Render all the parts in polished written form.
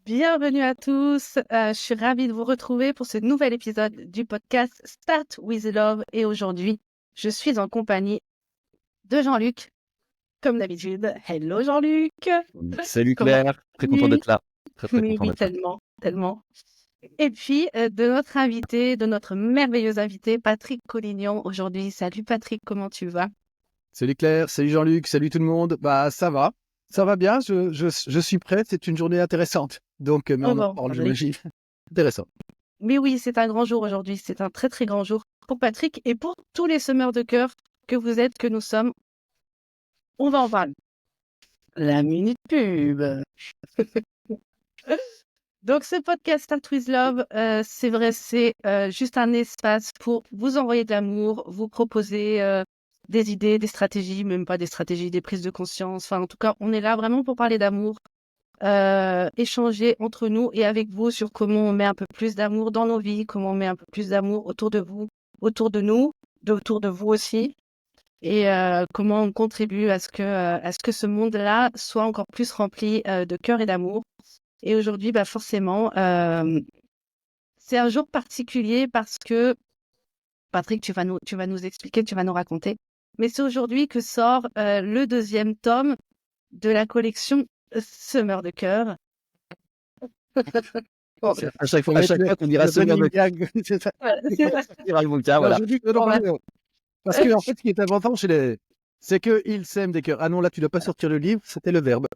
Bienvenue à tous. Je suis ravie de vous retrouver pour ce nouvel épisode du podcast Start with Love. Et aujourd'hui, je suis en compagnie de Jean-Luc, comme d'habitude. Hello Jean-Luc. Salut Comment Claire, très content vas-tu? d'être là. Très Oui, content oui, d'être là. tellement, tellement. Et puis, de notre merveilleux invité, Patrick Collignon, aujourd'hui. Salut Patrick, comment tu vas? Salut Claire, salut Jean-Luc, salut tout le monde. Bah ça va bien, je suis prêt, c'est une journée intéressante. Donc, mais Oh on en bon, parle, j'imagine. Intéressant. mais oui, c'est un grand jour aujourd'hui. C'est un très, très grand jour pour Patrick et pour tous les semeurs de cœur que vous êtes, que nous sommes. On va en parler. La minute pub. Donc, ce podcast Start with Love, c'est vrai, c'est juste un espace pour vous envoyer de l'amour, vous proposer des idées, des stratégies, même pas des stratégies, des prises de conscience. Enfin, en tout cas, on est là vraiment pour parler d'amour, échanger entre nous et avec vous sur comment on met un peu plus d'amour dans nos vies, comment on met un peu plus d'amour autour de vous, autour de nous, autour de vous aussi. Et comment on contribue à ce que ce monde-là soit encore plus rempli de cœur et d'amour. Et aujourd'hui, bah forcément, c'est un jour particulier parce que, Patrick, tu vas nous expliquer, tu vas nous raconter. Mais c'est aujourd'hui que sort le deuxième tome de la collection Semeurs de cœur. Bon, À chaque À chaque fois qu'on dira le semeur running de gag, c'est ça. voilà, c'est ça. il y aura le cas, Non, voilà. je dis que non, Bon, bah, pardon. Parce que en fait, ce qui est important c'est qu'ils s'aiment des cœurs. Ah non, là, tu dois pas sortir le livre, c'était le verbe.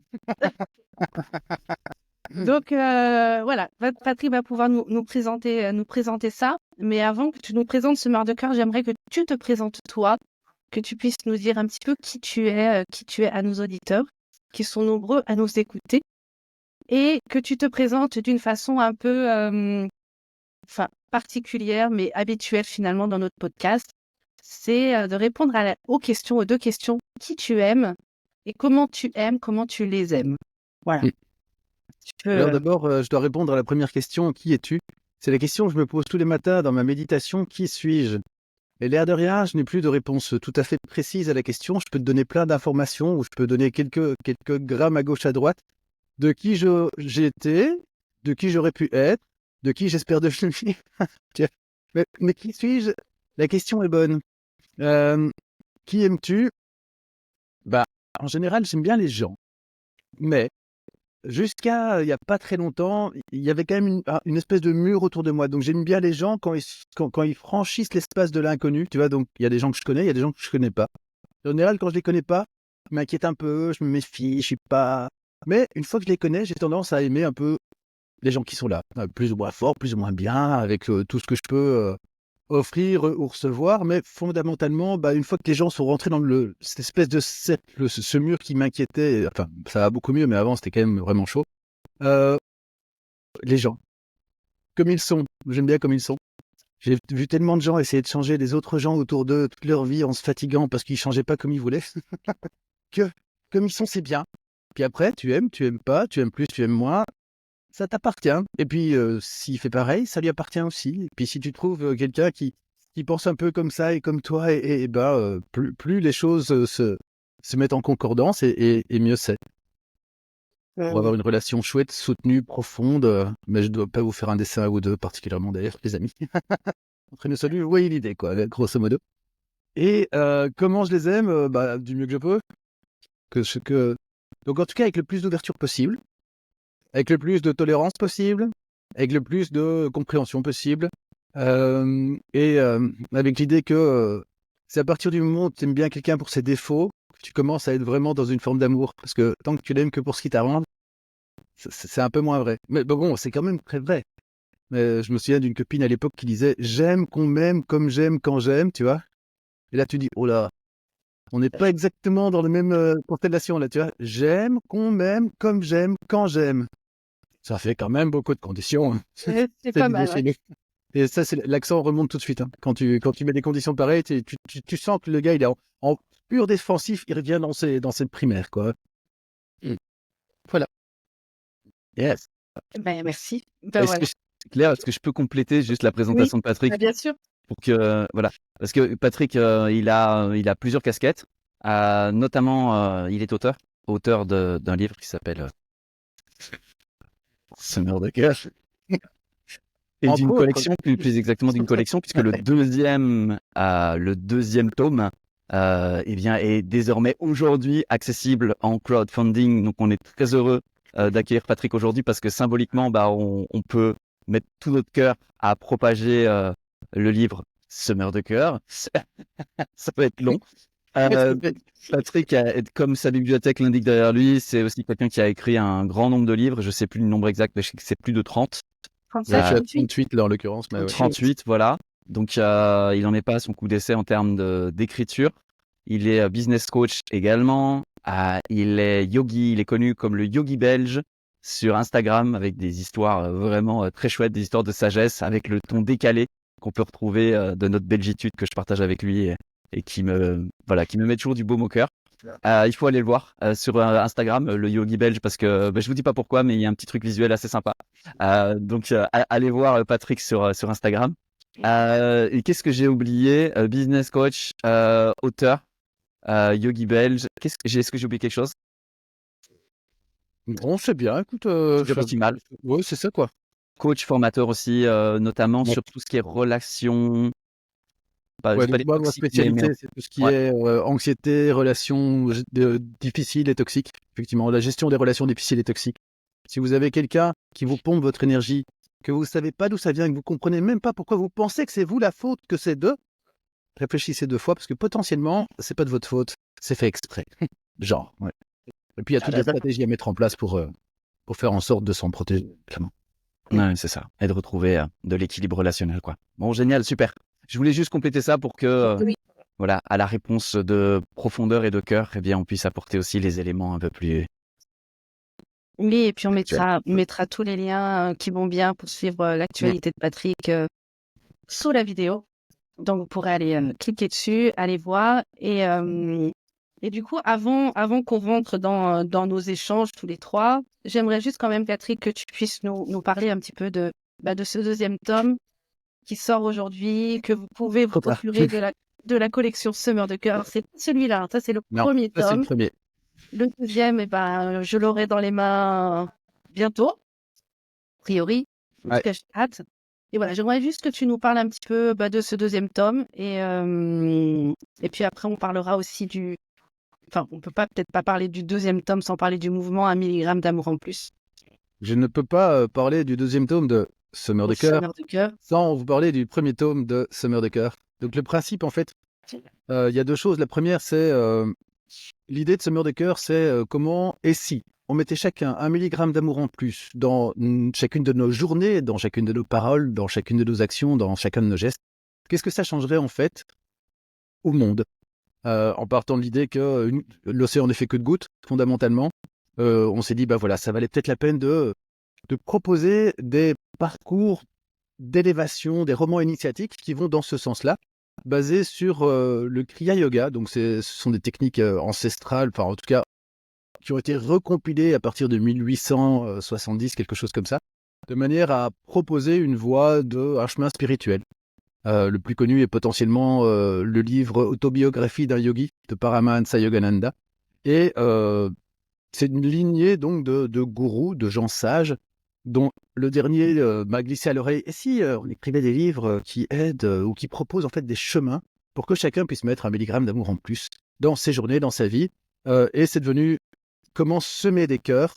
donc voilà, Patrick va pouvoir nous présenter ça. Mais avant que tu nous présentes Semeurs de cœur, j'aimerais que tu te présentes toi, que tu puisses nous dire un petit peu qui tu es à nos auditeurs, qui sont nombreux à nous écouter, et que tu te présentes d'une façon un peu particulière, mais habituelle finalement dans notre podcast. C'est de répondre aux deux questions, qui tu aimes et comment tu les aimes. Voilà. Mm. Tu peux, Alors d'abord, je dois répondre à la première question, qui es-tu? C'est la question que je me pose tous les matins dans ma méditation, qui suis-je? Et l'air de rien, je n'ai plus de réponse tout à fait précise à la question. Je peux te donner plein d'informations ou je peux donner quelques grammes à gauche, à droite de qui j'ai été, de qui j'aurais pu être, de qui j'espère devenir. Tiens. Mais qui suis-je? La question est bonne. Qui aimes-tu? Bah, en général, j'aime bien les gens. Mais jusqu'à il n'y a pas très longtemps, il y avait quand même une espèce de mur autour de moi. Donc j'aime bien les gens quand ils franchissent l'espace de l'inconnu. Tu vois, donc il y a des gens que je connais, il y a des gens que je connais pas. En général, quand je les connais pas, je m'inquiète un peu, je me méfie, je suis pas. Mais une fois que je les connais, j'ai tendance à aimer un peu les gens qui sont là, plus ou moins fort, plus ou moins bien, avec tout ce que je peux offrir ou recevoir. Mais fondamentalement, bah, une fois que les gens sont rentrés dans cette espèce de cercle, ce mur qui m'inquiétait, enfin, ça va beaucoup mieux, mais avant, c'était quand même vraiment chaud. Les gens, comme ils sont, j'aime bien comme ils sont. J'ai vu tellement de gens essayer de changer les autres gens autour d'eux toute leur vie en se fatiguant parce qu'ils changeaient pas comme ils voulaient, que comme ils sont, c'est bien. Puis après, tu aimes pas, tu aimes plus, tu aimes moins, ça t'appartient. Et puis, s'il fait pareil, ça lui appartient aussi. Et puis, si tu trouves quelqu'un qui pense un peu comme ça et comme toi, et bah, plus les choses se mettent en concordance, et mieux c'est. Pour avoir une relation chouette, soutenue, profonde. Mais je dois pas vous faire un dessin à vous deux, particulièrement d'ailleurs, les amis. Entre nous salut, vous voyez l'idée, quoi, grosso modo. Et comment je les aime? Bah, du mieux que je peux. Donc, en tout cas, avec le plus d'ouverture possible, avec le plus de tolérance possible, avec le plus de compréhension possible, et avec l'idée que c'est à partir du moment où tu aimes bien quelqu'un pour ses défauts que tu commences à être vraiment dans une forme d'amour. Parce que tant que tu l'aimes que pour ce qui t'arrange, c'est un peu moins vrai. Mais bon, c'est quand même très vrai. Mais je me souviens d'une copine à l'époque qui disait « J'aime qu'on m'aime comme j'aime quand j'aime », tu vois. Et là, tu dis « Oh là, on n'est pas exactement dans la même constellation, là, tu vois. J'aime qu'on m'aime comme j'aime quand j'aime ». Ça fait quand même beaucoup de conditions. c'est pas l'idée mal. chez Ouais. nous. Et ça, l'accent remonte tout de suite. Hein. Quand tu mets des conditions pareilles, tu sens que le gars, il est en pur défensif, il revient dans ses primaires, quoi. Voilà. Yes. Ben, merci. Ben voilà. Claire, est-ce que je peux compléter juste la Oui, présentation de Patrick bien sûr. pour que voilà, parce que Patrick, il a plusieurs casquettes. Notamment, il est auteur d'un livre qui s'appelle semeurs de cœur. Et Entre d'une autres. collection, plus exactement d'une collection, puisque le deuxième tome, eh bien, est désormais aujourd'hui accessible en crowdfunding. Donc, on est très heureux d'accueillir Patrick aujourd'hui parce que symboliquement, on peut mettre tout notre cœur à propager le livre Semeur de cœur. Ça peut être long. Patrick, comme sa bibliothèque l'indique derrière lui, c'est aussi quelqu'un qui a écrit un grand nombre de livres. Je sais plus le nombre exact, mais je sais que c'est plus de 30. Là, je suis à 37, 38 là, en l'occurrence. Mais ouais. 38, voilà. Donc, il n'en est pas à son coup d'essai en termes d'écriture. Il est business coach également. Il est yogi. Il est connu comme le yogi belge sur Instagram avec des histoires vraiment très chouettes, des histoires de sagesse avec le ton décalé qu'on peut retrouver de notre belgitude que je partage avec lui et qui me met toujours du baume au cœur. Il faut aller le voir sur Instagram, le yogi belge, parce que je vous dis pas pourquoi, mais il y a un petit truc visuel assez sympa. Donc, allez voir Patrick sur Instagram. Et qu'est-ce que j'ai oublié? Business coach, auteur, yogi belge. Est-ce que j'ai oublié quelque chose? On sait bien, écoute. C'est pas si mal. Ouais, c'est ça, quoi. Coach, formateur aussi, notamment Ouais. sur tout ce qui est relations. Ouais, J'ai pas donc dit moi, ma toxiques, spécialité, c'est tout ce qui ouais. est anxiété, relations difficiles et toxiques. Effectivement, la gestion des relations difficiles et toxiques. Si vous avez quelqu'un qui vous pompe votre énergie, que vous ne savez pas d'où ça vient, que vous comprenez même pas pourquoi vous pensez que c'est vous la faute, que c'est d'eux, réfléchissez 2 fois parce que potentiellement, c'est pas de votre faute, c'est fait exprès. Genre, ouais. Et puis il y a toutes les stratégies à mettre en place pour faire en sorte de s'en protéger, clairement. Ouais, c'est ça. Et de retrouver de l'équilibre relationnel, quoi. Bon, génial, super. Je voulais juste compléter ça pour que, Oui. voilà, à la réponse de profondeur et de cœur, eh bien, on puisse apporter aussi les éléments un peu plus. Oui, et puis on mettra tous les liens qui vont bien pour suivre l'actualité de Patrick sous la vidéo. Donc, vous pourrez aller cliquer dessus, aller voir. Et du coup, avant qu'on rentre dans nos échanges tous les trois, j'aimerais juste quand même, Patrick, que tu puisses nous parler un petit peu de ce deuxième tome qui sort aujourd'hui, que vous pouvez vous Trop tard. procurer de la collection Semeur de cœur. C'est pas celui-là, ça c'est le Non, premier ça c'est le tome. premier. Le deuxième, je l'aurai dans les mains bientôt, a priori. En tout Ouais. cas, j'ai hâte. Et voilà, j'aimerais juste que tu nous parles un petit peu de ce deuxième tome. Et puis après, on parlera aussi du... Enfin, on peut peut-être pas parler du deuxième tome sans parler du mouvement 1 milligramme d'amour en plus. Je ne peux pas parler du deuxième tome de Semeur de cœur Semeur de cœur. sans vous parler du premier tome de Semeur de cœur. Donc le principe, en fait, il y a 2 choses. La première, c'est l'idée de Semeur de cœur, c'est comment et si on mettait chacun 1 milligramme d'amour en plus dans chacune de nos journées, dans chacune de nos paroles, dans chacune de nos actions, dans chacun de nos gestes, qu'est-ce que ça changerait en fait au monde? En partant de l'idée que l'océan n'est fait que de gouttes, fondamentalement, on s'est dit, bah voilà, ça valait peut-être la peine de proposer des parcours d'élévation, des romans initiatiques qui vont dans ce sens-là, basés sur le Kriya Yoga. Donc, ce sont des techniques ancestrales, enfin, en tout cas, qui ont été recompilées à partir de 1870, quelque chose comme ça, de manière à proposer une voie un chemin spirituel. Le plus connu est potentiellement le livre Autobiographie d'un yogi de Paramahansa Yogananda. Et c'est une lignée donc de gourous, de gens sages, dont le dernier m'a glissé à l'oreille. Et si on écrivait des livres qui aident ou qui proposent en fait des chemins pour que chacun puisse mettre 1 milligramme d'amour en plus dans ses journées, dans sa vie. Et c'est devenu comment semer des cœurs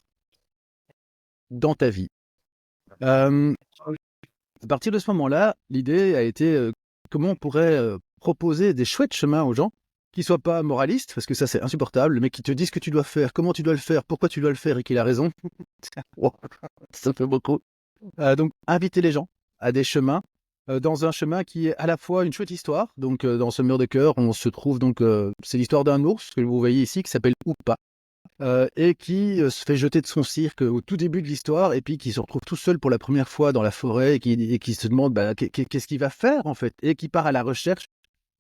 dans ta vie. À partir de ce moment-là, l'idée a été comment on pourrait proposer des chouettes chemins aux gens qui soient pas moralistes, parce que ça c'est insupportable, le mec qui te dit ce que tu dois faire, comment tu dois le faire, pourquoi tu dois le faire et qu'il a raison. Wow, ça fait beaucoup. Donc inviter les gens à des chemins, dans un chemin qui est à la fois une chouette histoire. Donc dans ce mur de cœur, on se trouve donc, c'est l'histoire d'un ours que vous voyez ici qui s'appelle Oupa. Et qui se fait jeter de son cirque au tout début de l'histoire, et puis qui se retrouve tout seul pour la première fois dans la forêt, et qui se demande qu'est-ce qu'il va faire en fait, et qui part à la recherche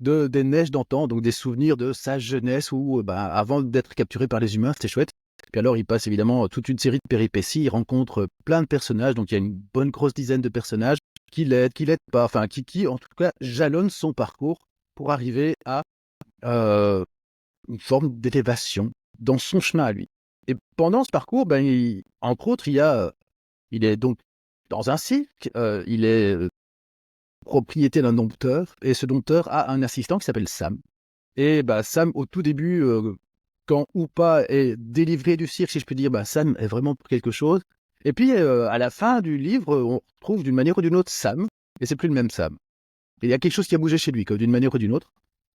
des neiges d'antan, donc des souvenirs de sa jeunesse où, avant d'être capturé par les humains, c'était chouette. Puis alors il passe évidemment toute une série de péripéties, il rencontre plein de personnages, donc il y a une bonne grosse dizaine de personnages qui l'aident pas, enfin qui en tout cas jalonnent son parcours pour arriver à une forme d'élévation dans son chemin à lui. Et pendant ce parcours, entre autres, il y a Il est donc dans un cirque, il est propriété d'un dompteur, et ce dompteur a un assistant qui s'appelle Sam. Et Sam, au tout début, quand Oupa est délivré du cirque, si je puis dire, Sam est vraiment pour quelque chose. Et puis, à la fin du livre, on retrouve d'une manière ou d'une autre Sam, et c'est plus le même Sam. Il y a quelque chose qui a bougé chez lui, d'une manière ou d'une autre.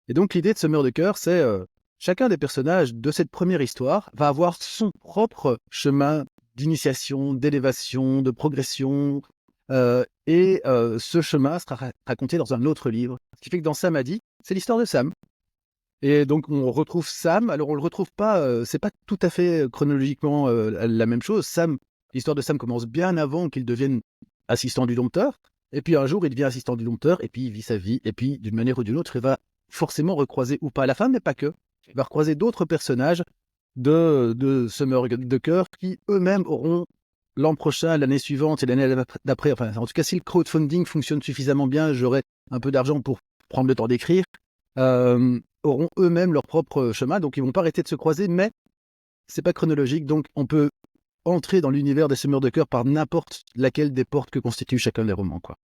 Et donc, l'idée de Semeur de cœur, c'est chacun des personnages de cette première histoire va avoir son propre chemin d'initiation, d'élévation, de progression, et ce chemin sera raconté dans un autre livre. Ce qui fait que dans Sam a dit, c'est l'histoire de Sam. Et donc on retrouve Sam, alors on le retrouve pas, c'est pas tout à fait chronologiquement la même chose. Sam, l'histoire de Sam commence bien avant qu'il devienne assistant du dompteur, et puis un jour il devient assistant du dompteur, et puis il vit sa vie, et puis d'une manière ou d'une autre, il va forcément recroiser ou pas à la fin, mais pas que. Il va recroiser d'autres personnages de Summer de cœur qui eux-mêmes auront l'an prochain, l'année suivante et l'année d'après, enfin en tout cas si le crowdfunding fonctionne suffisamment bien, j'aurai un peu d'argent pour prendre le temps d'écrire, auront eux-mêmes leur propre chemin, donc ils vont pas arrêter de se croiser, mais c'est pas chronologique, donc on peut entrer dans l'univers des Semeurs de cœur par n'importe laquelle des portes que constituent chacun des romans, quoi.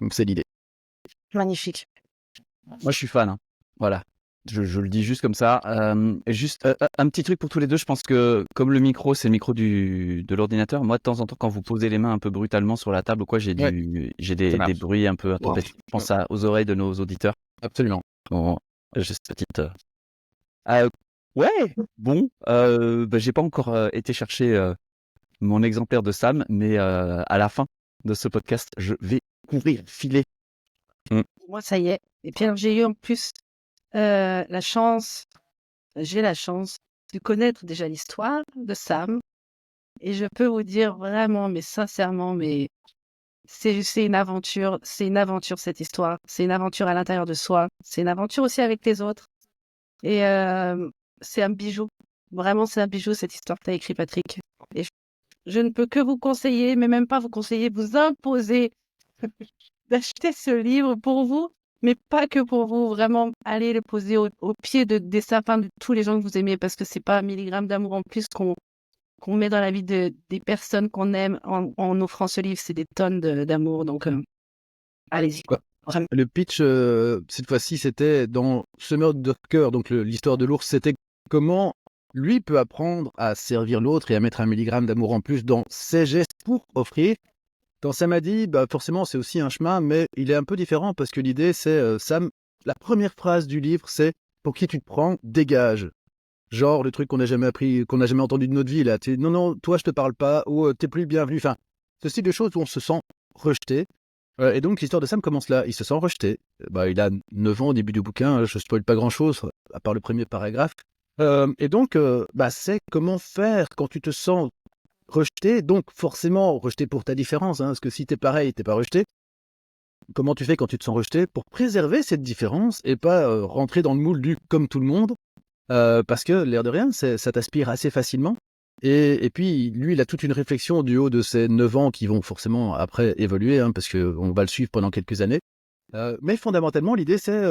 Donc c'est l'idée. Magnifique. Moi, je suis fan, hein. Voilà. Je le dis juste comme ça. Juste un petit truc pour tous les deux. Je pense que comme le micro, c'est le micro de l'ordinateur. Moi, de temps en temps, quand vous posez les mains un peu brutalement sur la table ou quoi, j'ai Ouais, des bruits un peu intempestifs. Je pense aux oreilles de nos auditeurs. absolument. Bon, j'ai cette petite. Ouais. Bon. J'ai pas encore été chercher mon exemplaire de Sam, mais à la fin de ce podcast, je vais courir, filer. Moi, ça y est. Et puis, alors, j'ai eu en plus j'ai la chance de connaître déjà l'histoire de Sam. Et je peux vous dire vraiment, mais sincèrement, mais c'est une aventure cette histoire. C'est une aventure à l'intérieur de soi. C'est une aventure aussi avec les autres. Et c'est un bijou. Vraiment, c'est un bijou cette histoire que tu as écrit, Patrick. Et je ne peux que vous conseiller, mais même pas vous conseiller, vous imposer d'acheter ce livre pour vous, mais pas que pour vous. Vraiment, allez le poser au pied des sapins de tous les gens que vous aimez, parce que c'est pas un milligramme d'amour en plus qu'on met dans la vie des personnes qu'on aime en offrant ce livre. C'est des tonnes d'amour. Donc, allez-y, quoi. Vraiment. Le pitch, cette fois-ci, c'était dans Semeur de cœur, donc l'histoire de l'ours, c'était comment lui peut apprendre à servir l'autre et à mettre un milligramme d'amour en plus dans ses gestes pour offrir. Dans Sam a dit, forcément, c'est aussi un chemin, mais il est un peu différent parce que l'idée, c'est, Sam, la première phrase du livre, c'est « Pour qui tu te prends, dégage ». Genre le truc qu'on n'a jamais appris, qu'on n'a jamais entendu de notre vie, là. Non, non, toi, je te parle pas, ou t'es plus bienvenu. Enfin, ce style de choses où on se sent rejeté. Et donc, l'histoire de Sam commence là. Il se sent rejeté. Il a 9 ans au début du bouquin, je spoil pas grand-chose, à part le premier paragraphe. Et donc, c'est comment faire quand tu te sens rejeté, donc forcément rejeté pour ta différence, hein, parce que si t'es pareil, t'es pas rejeté. Comment tu fais quand tu te sens rejeté pour préserver cette différence et pas rentrer dans le moule du comme tout le monde, parce que l'air de rien, ça t'aspire assez facilement. Et puis, lui, il a toute une réflexion du haut de ses 9 ans qui vont forcément après évoluer, hein, parce qu'on va le suivre pendant quelques années. Mais fondamentalement, l'idée, c'est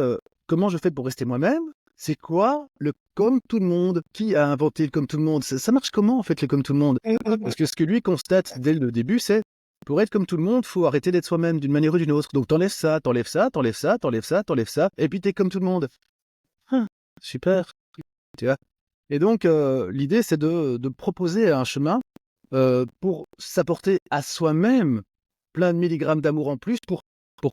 comment je fais pour rester moi-même. C'est quoi le comme tout le monde? Qui a inventé le comme tout le monde? Ça marche comment, en fait, le comme tout le monde? Parce que ce que lui constate dès le début, c'est pour être comme tout le monde, faut arrêter d'être soi-même d'une manière ou d'une autre. Donc t'enlèves ça, t'enlèves ça, t'enlèves ça, t'enlèves ça, t'enlèves ça, et puis t'es comme tout le monde. Super. Tu vois? Et donc, l'idée, c'est de proposer un chemin pour s'apporter à soi-même plein de milligrammes d'amour en plus pour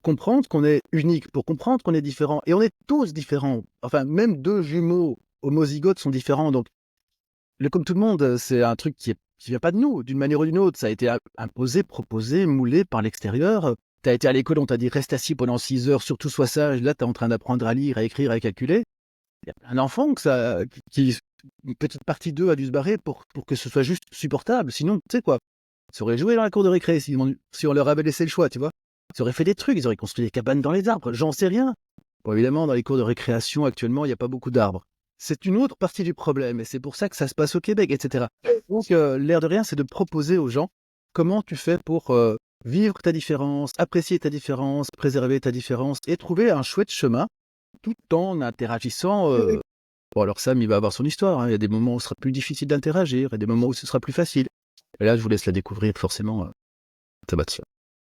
comprendre qu'on est unique, pour comprendre qu'on est différent. Et on est tous différents. Enfin, même deux jumeaux homozygotes sont différents. Donc, comme tout le monde, c'est un truc qui vient pas de nous, d'une manière ou d'une autre. Ça a été imposé, proposé, moulé par l'extérieur. Tu as été à l'école, on t'a dit reste assis pendant 6 heures, surtout sois sage. Là, tu es en train d'apprendre à lire, à écrire, à calculer. Il y a plein d'enfants qui une petite partie d'eux a dû se barrer pour que ce soit juste supportable. Sinon, tu sais quoi, ils auraient joué dans la cour de récré si on leur avait laissé le choix, tu vois. Ils auraient fait des trucs, ils auraient construit des cabanes dans les arbres, j'en sais rien. Bon, évidemment, dans les cours de récréation, actuellement, il n'y a pas beaucoup d'arbres. C'est une autre partie du problème, et c'est pour ça que ça se passe au Québec, etc. Donc, l'air de rien, c'est de proposer aux gens comment tu fais pour vivre ta différence, apprécier ta différence, préserver ta différence, et trouver un chouette chemin, tout en interagissant. Bon, alors Sam, il va avoir son histoire, hein. Il y a des moments où ce sera plus difficile d'interagir, et des moments où ce sera plus facile. Et là, je vous laisse la découvrir forcément. Ça va de soi.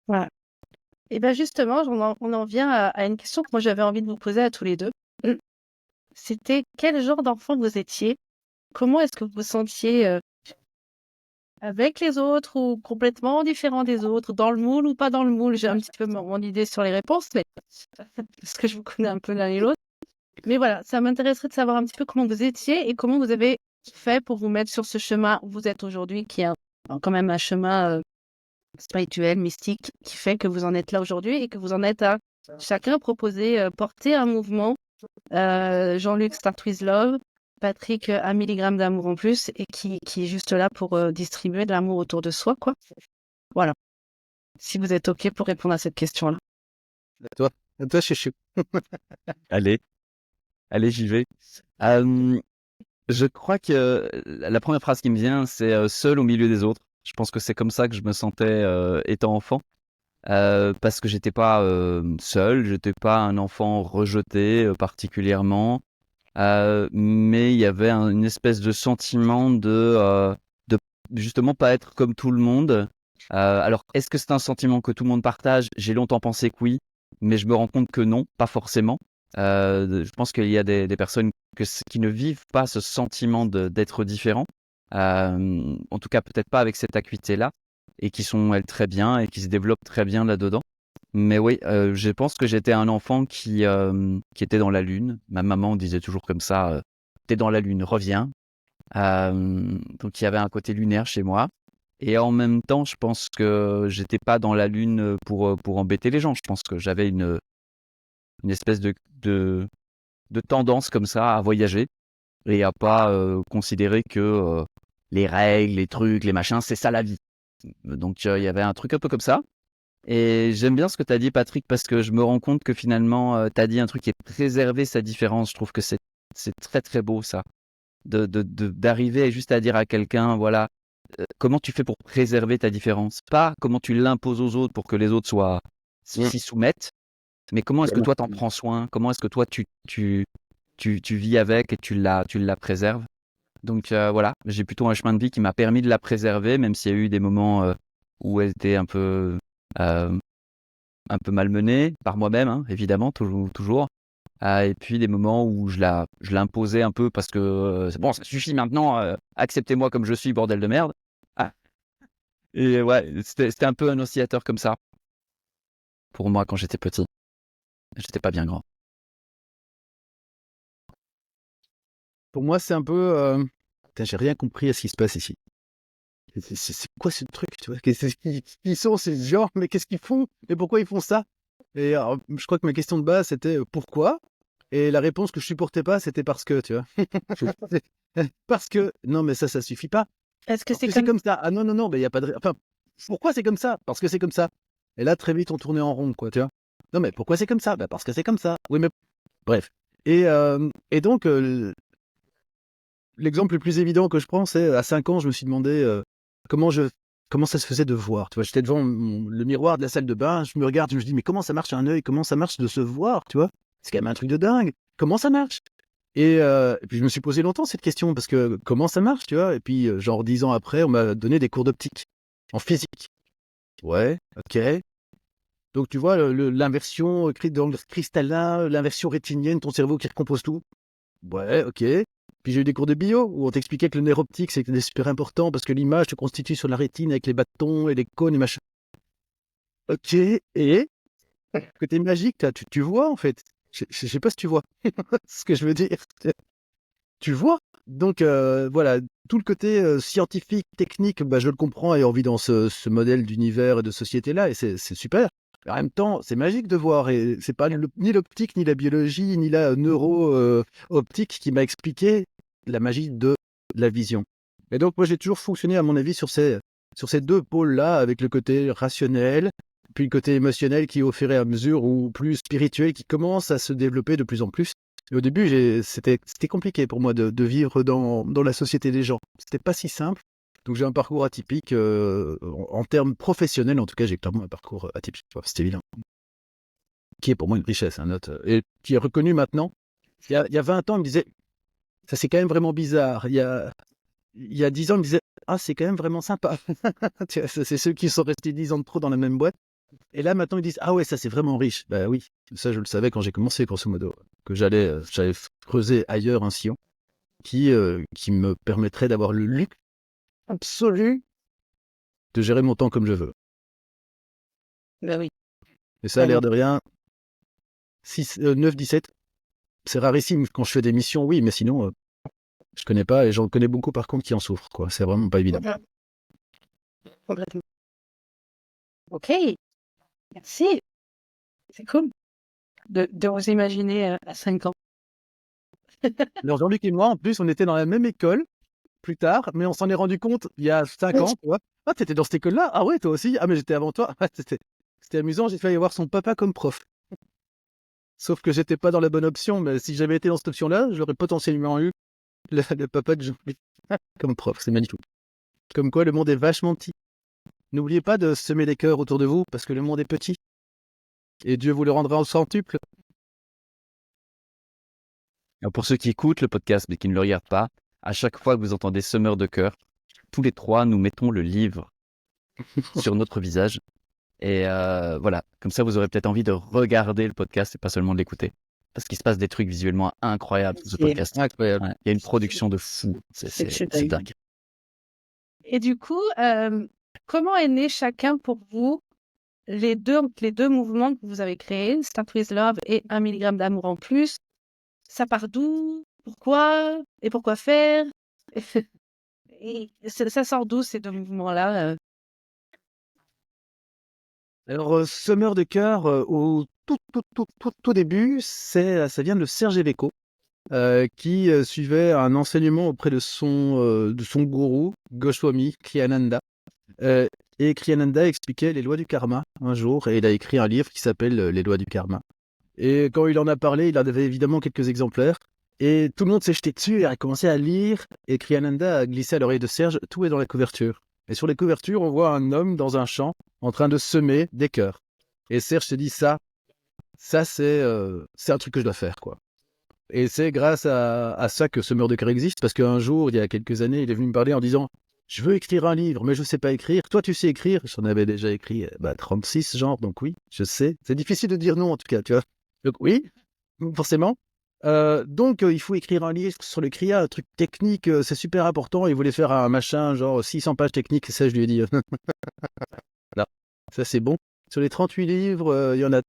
Voilà. Et bien justement, on en vient à une question que moi j'avais envie de vous poser à tous les deux. C'était quel genre d'enfant vous étiez? Comment est-ce que vous vous sentiez avec les autres ou complètement différent des autres, dans le moule ou pas dans le moule? J'ai un petit peu mon idée sur les réponses, mais parce que je vous connais un peu l'un et l'autre. Mais voilà, ça m'intéresserait de savoir un petit peu comment vous étiez et comment vous avez fait pour vous mettre sur ce chemin où vous êtes aujourd'hui, qui est quand même un chemin spirituel, mystique, qui fait que vous en êtes là aujourd'hui et que vous en êtes à chacun proposer, porter un mouvement. Jean-Luc Start With Love, Patrick 1 milligramme d'amour en plus et qui est juste là pour distribuer de l'amour autour de soi, quoi. Voilà. Si vous êtes OK pour répondre à cette question-là. À toi, Chouchou. Allez, j'y vais. Je crois que la première phrase qui me vient, c'est seul au milieu des autres. Je pense que c'est comme ça que je me sentais étant enfant. Parce que j'étais pas seul, j'étais pas un enfant rejeté particulièrement, mais il y avait une espèce de sentiment de justement pas être comme tout le monde. Alors, est-ce que c'est un sentiment que tout le monde partage? J'ai longtemps pensé que oui, mais je me rends compte que non, pas forcément. Je pense qu'il y a des personnes qui ne vivent pas ce sentiment d'être différent. En tout cas, peut-être pas avec cette acuité-là, et qui sont, elles, très bien et qui se développent très bien là-dedans. Mais oui, je pense que j'étais un enfant qui était dans la lune. Ma maman disait toujours comme ça, t'es dans la lune, reviens. Donc il y avait un côté lunaire chez moi. Et en même temps, je pense que j'étais pas dans la lune pour embêter les gens. Je pense que j'avais une espèce de tendance comme ça à voyager et à pas considérer que les règles, les trucs, les machins, c'est ça la vie. Donc il y avait un truc un peu comme ça. Et j'aime bien ce que tu as dit, Patrick, parce que je me rends compte que finalement, tu as dit un truc qui est préserver sa différence. Je trouve que c'est très très beau ça, d'arriver juste à dire à quelqu'un, voilà, comment tu fais pour préserver ta différence, pas comment tu l'imposes aux autres pour que les autres s'y soumettent, mais comment est-ce que toi t'en prends soin, comment est-ce que toi tu vis avec et tu la préserves. Donc voilà, j'ai plutôt un chemin de vie qui m'a permis de la préserver, même s'il y a eu des moments où elle était euh, un peu malmenée par moi-même, hein, évidemment, toujours. Et puis des moments où je l'imposais un peu parce que c'est bon, ça suffit maintenant, acceptez-moi comme je suis, bordel de merde. Ah. Et ouais, c'était un peu un oscillateur comme ça pour moi quand j'étais petit. J'étais pas bien grand. Pour moi, c'est un peu. Putain, j'ai rien compris à ce qui se passe ici. C'est quoi ce truc, tu vois? Qui sont ces gens? Mais qu'est-ce qu'ils font? Et pourquoi ils font ça? Et alors, je crois que ma question de base, c'était pourquoi? Et la réponse que je supportais pas, c'était parce que, tu vois? Parce que, non, mais ça suffit pas. Est-ce que Parce c'est que c'est comme comme ça. Ah non, non, non, mais il y a pas de. Enfin, pourquoi c'est comme ça? Parce que c'est comme ça. Et là, très vite, on tournait en rond, quoi, tu vois? Non, mais pourquoi c'est comme ça? Bah, parce que c'est comme ça. Oui, mais bref. Et donc, l'exemple le plus évident que je prends, c'est à 5 ans, je me suis demandé comment ça se faisait de voir. Tu vois, j'étais devant le miroir de la salle de bain, je me regarde, je me dis, mais comment ça marche un œil? Comment ça marche de se voir? Tu vois, c'est quand même un truc de dingue. Comment ça marche? Et puis je me suis posé longtemps cette question parce que comment ça marche, tu vois? Et puis genre 10 ans après, on m'a donné des cours d'optique en physique. Ouais, ok. Donc tu vois l'inversion dans le cristallin, l'inversion rétinienne, ton cerveau qui recompose tout. Ouais, ok. Puis j'ai eu des cours de bio où on t'expliquait que le nerf optique c'était super important parce que l'image se constitue sur la rétine avec les bâtons et les cônes et machin. Ok, et côté magique, là, tu vois en fait. Je sais pas si tu vois ce que je veux dire. Tu vois. Donc voilà, tout le côté scientifique, technique, bah, je le comprends et on vit dans ce modèle d'univers et de société là et c'est super. En même temps, c'est magique de voir et c'est pas ni l'optique, ni la biologie, ni la neuro-optique qui m'a expliqué la magie de la vision. Et donc moi j'ai toujours fonctionné à mon avis sur ces deux pôles-là avec le côté rationnel, puis le côté émotionnel qui au fur et à mesure ou plus spirituel qui commence à se développer de plus en plus. Et au début, c'était compliqué pour moi de vivre dans la société des gens. C'était pas si simple. Donc j'ai un parcours atypique en termes professionnels. En tout cas, j'ai clairement un parcours atypique. C'est évident. Qui est pour moi une richesse, un autre, et qui est reconnu maintenant. Il y a 20 ans, il me disait, ça c'est quand même vraiment bizarre. Il y a 10 ans, il me disait, ah, c'est quand même vraiment sympa. Tu vois, c'est ceux qui sont restés 10 ans de trop dans la même boîte. Et là, maintenant, ils disent, ah ouais, ça, c'est vraiment riche. Bah oui, ça, je le savais quand j'ai commencé, grosso modo, que j'allais creuser ailleurs un sillon qui me permettrait d'avoir le luxe absolu de gérer mon temps comme je veux. Bah oui. Et ça, à l'air de rien, 9-17, c'est rarissime quand je fais des missions, oui, mais sinon, je connais pas, et j'en connais beaucoup par contre qui en souffrent, quoi. C'est vraiment pas évident. Complètement. Ok, merci. C'est cool de vous imaginer à 5 ans. Alors Jean-Luc et moi, en plus, on était dans la même école plus tard, mais on s'en est rendu compte il y a 5 ans, tu vois. Ah, t'étais dans cette école-là? Ah ouais, toi aussi? Ah, mais j'étais avant toi. Ah, c'était amusant, j'ai failli avoir son papa comme prof. Sauf que j'étais pas dans la bonne option, mais si j'avais été dans cette option-là, j'aurais potentiellement eu le papa de Jean-Luc comme prof. C'est magnifique. Comme quoi, le monde est vachement petit. N'oubliez pas de semer des cœurs autour de vous, parce que le monde est petit. Et Dieu vous le rendra au centuple. Alors, pour ceux qui écoutent le podcast mais qui ne le regardent pas, à chaque fois que vous entendez semeur de cœur, tous les trois, nous mettons le livre sur notre visage. Et voilà, comme ça, vous aurez peut-être envie de regarder le podcast et pas seulement de l'écouter. Parce qu'il se passe des trucs visuellement incroyables sur ce podcast. Incroyable. Ouais, il y a une production de fou. C'est dingue. Et du coup, comment est né chacun pour vous les deux mouvements que vous avez créés, Start with Love et 1 milligramme d'amour en plus? Ça part d'où? Pourquoi? Et pourquoi faire? Et ça sort d'où ces deux mouvements-là? Alors, semeur de cœur, au tout début, ça vient de Serge Iveco, qui suivait un enseignement auprès de son gourou, Goswami Kriyananda. Et Kriyananda expliquait les lois du karma un jour, et il a écrit un livre qui s'appelle Les lois du karma. Et quand il en a parlé, il en avait évidemment quelques exemplaires. Et tout le monde s'est jeté dessus et a commencé à lire. Et Kriyananda a glissé à l'oreille de Serge, tout est dans la couverture. Et sur les couvertures, on voit un homme dans un champ en train de semer des cœurs. Et Serge se dit, ça c'est un truc que je dois faire, quoi. Et c'est grâce à ça que Semeur de cœur existe, parce qu'un jour, il y a quelques années, il est venu me parler en disant, je veux écrire un livre, mais je sais pas écrire. Toi, tu sais écrire? J'en avais déjà écrit 36, genre, donc oui, je sais. C'est difficile de dire non, en tout cas, tu vois. Donc oui, forcément. Donc, il faut écrire un livre sur le CRIA, un truc technique, c'est super important. Il voulait faire un machin, genre 600 pages techniques, et ça, je lui ai dit, non, ça c'est bon. Sur les 38 livres, il y en a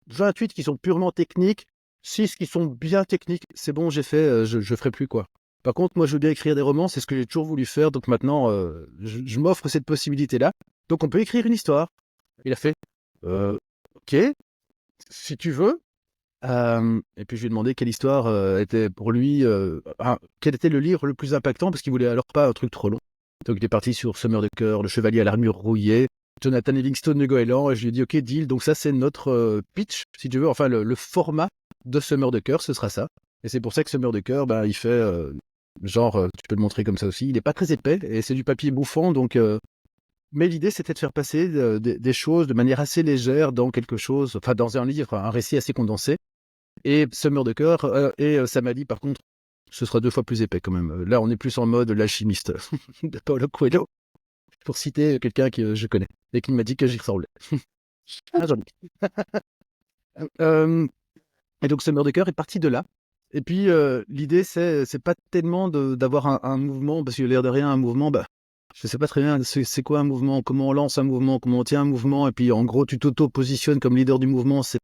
28 qui sont purement techniques, 6 qui sont bien techniques. C'est bon, j'ai fait, je ferai plus, quoi. Par contre, moi, je veux bien écrire des romans, c'est ce que j'ai toujours voulu faire. Donc maintenant, je m'offre cette possibilité-là. Donc on peut écrire une histoire. Il a fait, ok, si tu veux. Et puis je lui ai demandé quelle histoire était pour lui, quel était le livre le plus impactant, parce qu'il voulait alors pas un truc trop long. Donc il est parti sur Semeur de cœur, le chevalier à l'armure rouillée, Jonathan Livingstone de Goéland, et je lui ai dit ok deal, donc ça c'est notre pitch, si tu veux, enfin le format de Semeur de cœur, ce sera ça. Et c'est pour ça que Semeur de cœur, il fait tu peux le montrer comme ça aussi, il est pas très épais, et c'est du papier bouffant, donc... Mais l'idée, c'était de faire passer des choses de manière assez légère dans quelque chose, enfin dans un livre, un récit assez condensé. Et Semeur de cœur et Samali, par contre, ce sera 2 fois plus épais quand même. Là, on est plus en mode l'alchimiste de Paulo Coelho, pour citer quelqu'un que je connais et qui m'a dit que j'y ressemblais. Ah, joli. Et donc, Semeur de cœur est parti de là. Et puis, l'idée, c'est pas tellement d'avoir un mouvement, parce que l'air de rien, un mouvement, je sais pas très bien c'est quoi un mouvement, comment on lance un mouvement, comment on tient un mouvement, et puis en gros, tu t'auto-positionnes comme leader du mouvement, c'est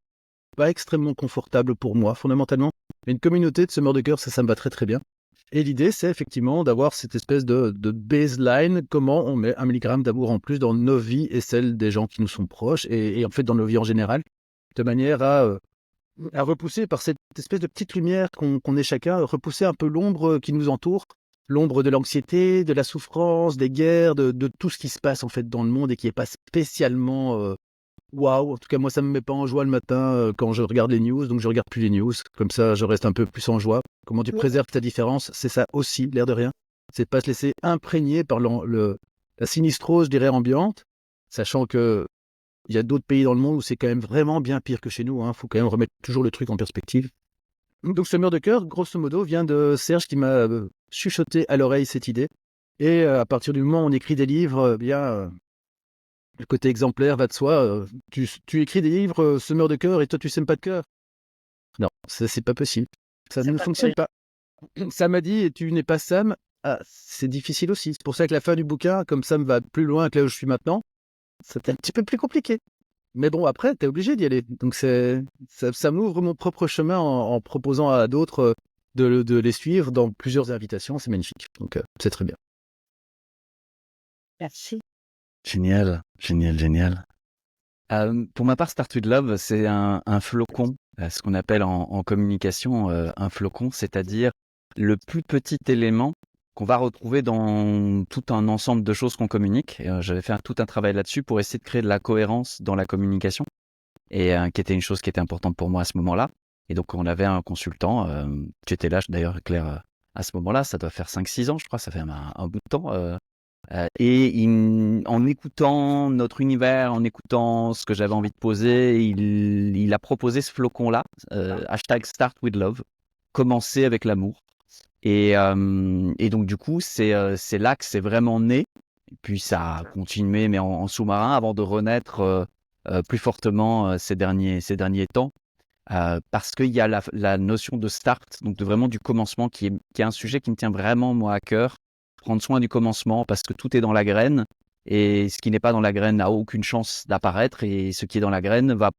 pas extrêmement confortable pour moi, fondamentalement. Mais une communauté de semeurs de cœur, ça me va très très bien. Et l'idée, c'est effectivement d'avoir cette espèce de baseline, comment on met 1 milligramme d'amour en plus dans nos vies et celles des gens qui nous sont proches, et en fait dans nos vies en général, de manière à repousser par cette espèce de petite lumière qu'on est chacun, repousser un peu l'ombre qui nous entoure, l'ombre de l'anxiété, de la souffrance, des guerres, de tout ce qui se passe en fait dans le monde et qui n'est pas spécialement... waouh, en tout cas moi ça me met pas en joie le matin quand je regarde les news, donc je regarde plus les news, comme ça je reste un peu plus en joie. Comment tu préserves ta différence, c'est ça aussi, l'air de rien. C'est de pas se laisser imprégner par la sinistrose, je dirais, ambiante, sachant que il y a d'autres pays dans le monde où c'est quand même vraiment bien pire que chez nous, hein. Faut quand même remettre toujours le truc en perspective. Donc Semeur de cœur, grosso modo, vient de Serge qui m'a chuchoté à l'oreille cette idée. Et à partir du moment où on écrit des livres, le côté exemplaire va de soi. Tu écris des livres semeurs de cœur et toi, tu sèmes pas de cœur. Non, ça, c'est pas possible. Ça C'est ne pas fonctionne pas. Sam a dit, et tu n'es pas Sam. Ah, c'est difficile aussi. C'est pour ça que la fin du bouquin, comme Sam va plus loin que là où je suis maintenant, c'est un petit peu plus compliqué. Mais bon, après, tu es obligé d'y aller. Donc, ça m'ouvre mon propre chemin en proposant à d'autres de les suivre dans plusieurs invitations. C'est magnifique. Donc, c'est très bien. Merci. Génial, génial, génial. Pour ma part, Start with Love, c'est un flocon, ce qu'on appelle en communication un flocon, c'est-à-dire le plus petit élément qu'on va retrouver dans tout un ensemble de choses qu'on communique. Et, j'avais fait tout un travail là-dessus pour essayer de créer de la cohérence dans la communication, et qui était une chose qui était importante pour moi à ce moment-là. Et donc, on avait un consultant, tu étais là d'ailleurs, Claire, à ce moment-là, ça doit faire 5-6 ans, je crois, ça fait un bout de temps. En écoutant notre univers, en écoutant ce que j'avais envie de poser, il a proposé ce flocon-là, hashtag Start with Love, commencer avec l'amour. Et donc du coup, c'est là que c'est vraiment né. Et puis ça a continué, mais en sous-marin, avant de renaître plus fortement ces derniers temps. Parce qu'il y a la notion de start, donc vraiment du commencement, qui est un sujet qui me tient vraiment moi à cœur. Prendre soin du commencement, parce que tout est dans la graine, et ce qui n'est pas dans la graine n'a aucune chance d'apparaître, et ce qui est dans la graine va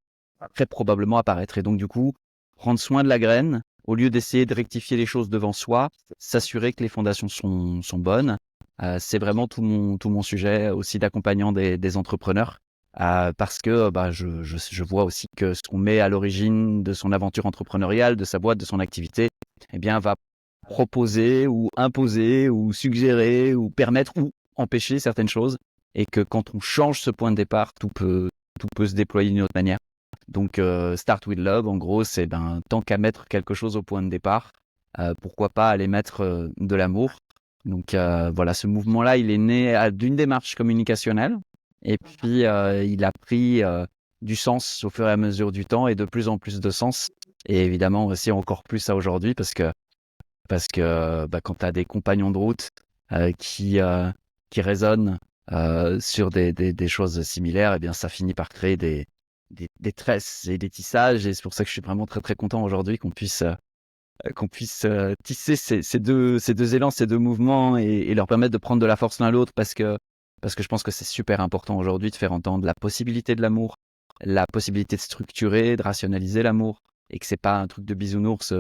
très probablement apparaître. Et donc du coup, prendre soin de la graine, au lieu d'essayer de rectifier les choses devant soi, s'assurer que les fondations sont bonnes. C'est vraiment tout mon sujet aussi d'accompagnant des entrepreneurs. Parce que je vois aussi que ce qu'on met à l'origine de son aventure entrepreneuriale, de sa boîte, de son activité, eh bien, va proposer ou imposer ou suggérer ou permettre ou empêcher certaines choses. Et que quand on change ce point de départ, tout peut se déployer d'une autre manière. Donc, Start with Love, en gros, c'est tant qu'à mettre quelque chose au point de départ, pourquoi pas aller mettre de l'amour. Donc, voilà, ce mouvement-là, il est né d'une démarche communicationnelle. Et puis, il a pris du sens au fur et à mesure du temps, et de plus en plus de sens. Et évidemment aussi encore plus à aujourd'hui, parce que quand tu as des compagnons de route qui résonnent sur des choses similaires, eh bien, ça finit par créer des tresses et des tissages. Et c'est pour ça que je suis vraiment très très content aujourd'hui qu'on puisse tisser ces deux élans, ces deux mouvements, et leur permettre de prendre de la force l'un l'autre, parce que je pense que c'est super important aujourd'hui de faire entendre la possibilité de l'amour, la possibilité de structurer, de rationaliser l'amour, et que c'est pas un truc de bisounours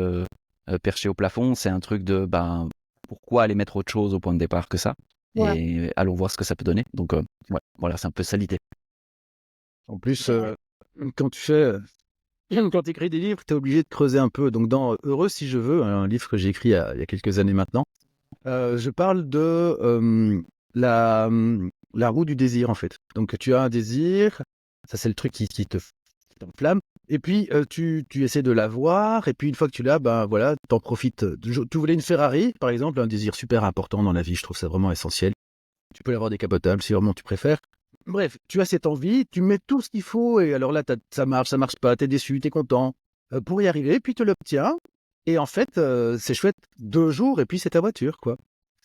perché au plafond, c'est un truc de pourquoi aller mettre autre chose au point de départ que ça, Ouais. et allons voir ce que ça peut donner. Donc ouais, voilà, c'est un peu ça l'idée. En plus, quand tu écris des livres, tu es obligé de creuser un peu. Donc, dans Heureux si je veux, un livre que j'ai écrit il y a quelques années maintenant, je parle de la roue du désir, en fait. Donc, tu as un désir, ça c'est le truc qui t'enflamme, et puis tu essaies de l'avoir, et puis une fois que tu l'as, voilà, t'en profites. Tu voulais une Ferrari, par exemple, un désir super important dans la vie, je trouve ça vraiment essentiel. Tu peux l'avoir décapotable si vraiment tu préfères. Bref, tu as cette envie, tu mets tout ce qu'il faut, et alors là, ça marche pas, t'es déçu, t'es content pour y arriver, puis tu l'obtiens, et en fait, c'est chouette 2 jours, et puis c'est ta voiture, quoi.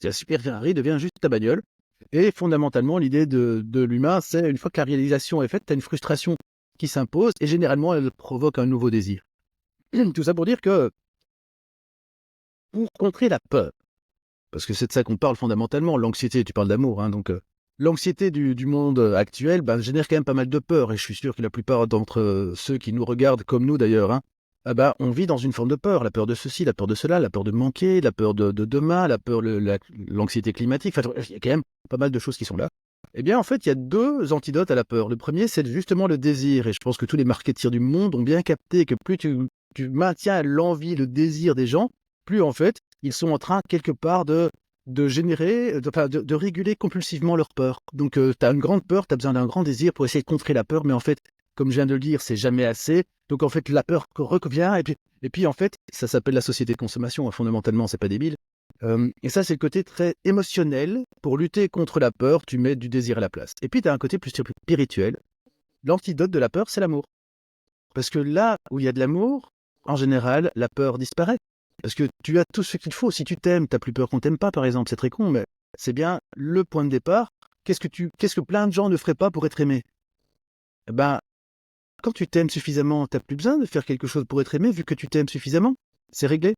La super Ferrari devient juste ta bagnole, et fondamentalement, l'idée de l'humain, c'est une fois que la réalisation est faite, t'as une frustration qui s'impose, et généralement, elle provoque un nouveau désir. Tout ça pour dire que, pour contrer la peur, parce que c'est de ça qu'on parle fondamentalement, l'anxiété, tu parles d'amour, hein, donc l'anxiété du monde actuel génère quand même pas mal de peur, et je suis sûr que la plupart d'entre ceux qui nous regardent, comme nous d'ailleurs, hein, on vit dans une forme de peur, la peur de ceci, la peur de cela, la peur de manquer, la peur de demain, la peur, l'anxiété climatique, enfin, il y a quand même pas mal de choses qui sont là. Eh bien, en fait, il y a 2 antidotes à la peur. Le premier, c'est justement le désir, et je pense que tous les marketeers du monde ont bien capté que plus tu maintiens l'envie, le désir des gens, plus en fait, ils sont en train quelque part de générer, de réguler compulsivement leur peur. Donc, tu as une grande peur, tu as besoin d'un grand désir pour essayer de contrer la peur, mais en fait, comme je viens de le dire, c'est jamais assez. Donc, en fait, la peur revient, et puis en fait, ça s'appelle la société de consommation, hein, fondamentalement, c'est pas débile. Et ça, c'est le côté très émotionnel. Pour lutter contre la peur, tu mets du désir à la place. Et puis, tu as un côté plus spirituel. L'antidote de la peur, c'est l'amour. Parce que là où il y a de l'amour, en général, la peur disparaît. Parce que tu as tout ce qu'il faut. Si tu t'aimes, tu n'as plus peur qu'on t'aime pas, par exemple. C'est très con, mais c'est bien le point de départ. Qu'est-ce que plein de gens ne feraient pas pour être aimés? Eh ben, quand tu t'aimes suffisamment, tu n'as plus besoin de faire quelque chose pour être aimé, vu que tu t'aimes suffisamment. C'est réglé.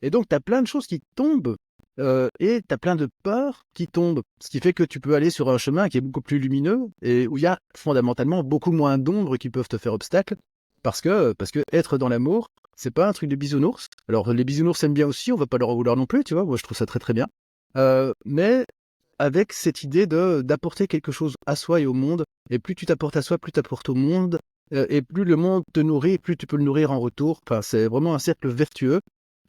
Et donc, tu as plein de choses qui tombent et tu as plein de peurs qui tombent. Ce qui fait que tu peux aller sur un chemin qui est beaucoup plus lumineux et où il y a fondamentalement beaucoup moins d'ombres qui peuvent te faire obstacle. Parce que être dans l'amour, c'est pas un truc de bisounours. Alors, les bisounours aiment bien aussi, on va pas leur en vouloir non plus, tu vois. Moi, je trouve ça très très bien. Mais avec cette idée d'apporter quelque chose à soi et au monde. Et plus tu t'apportes à soi, plus tu apportes au monde. Et plus le monde te nourrit, plus tu peux le nourrir en retour. Enfin, c'est vraiment un cercle vertueux.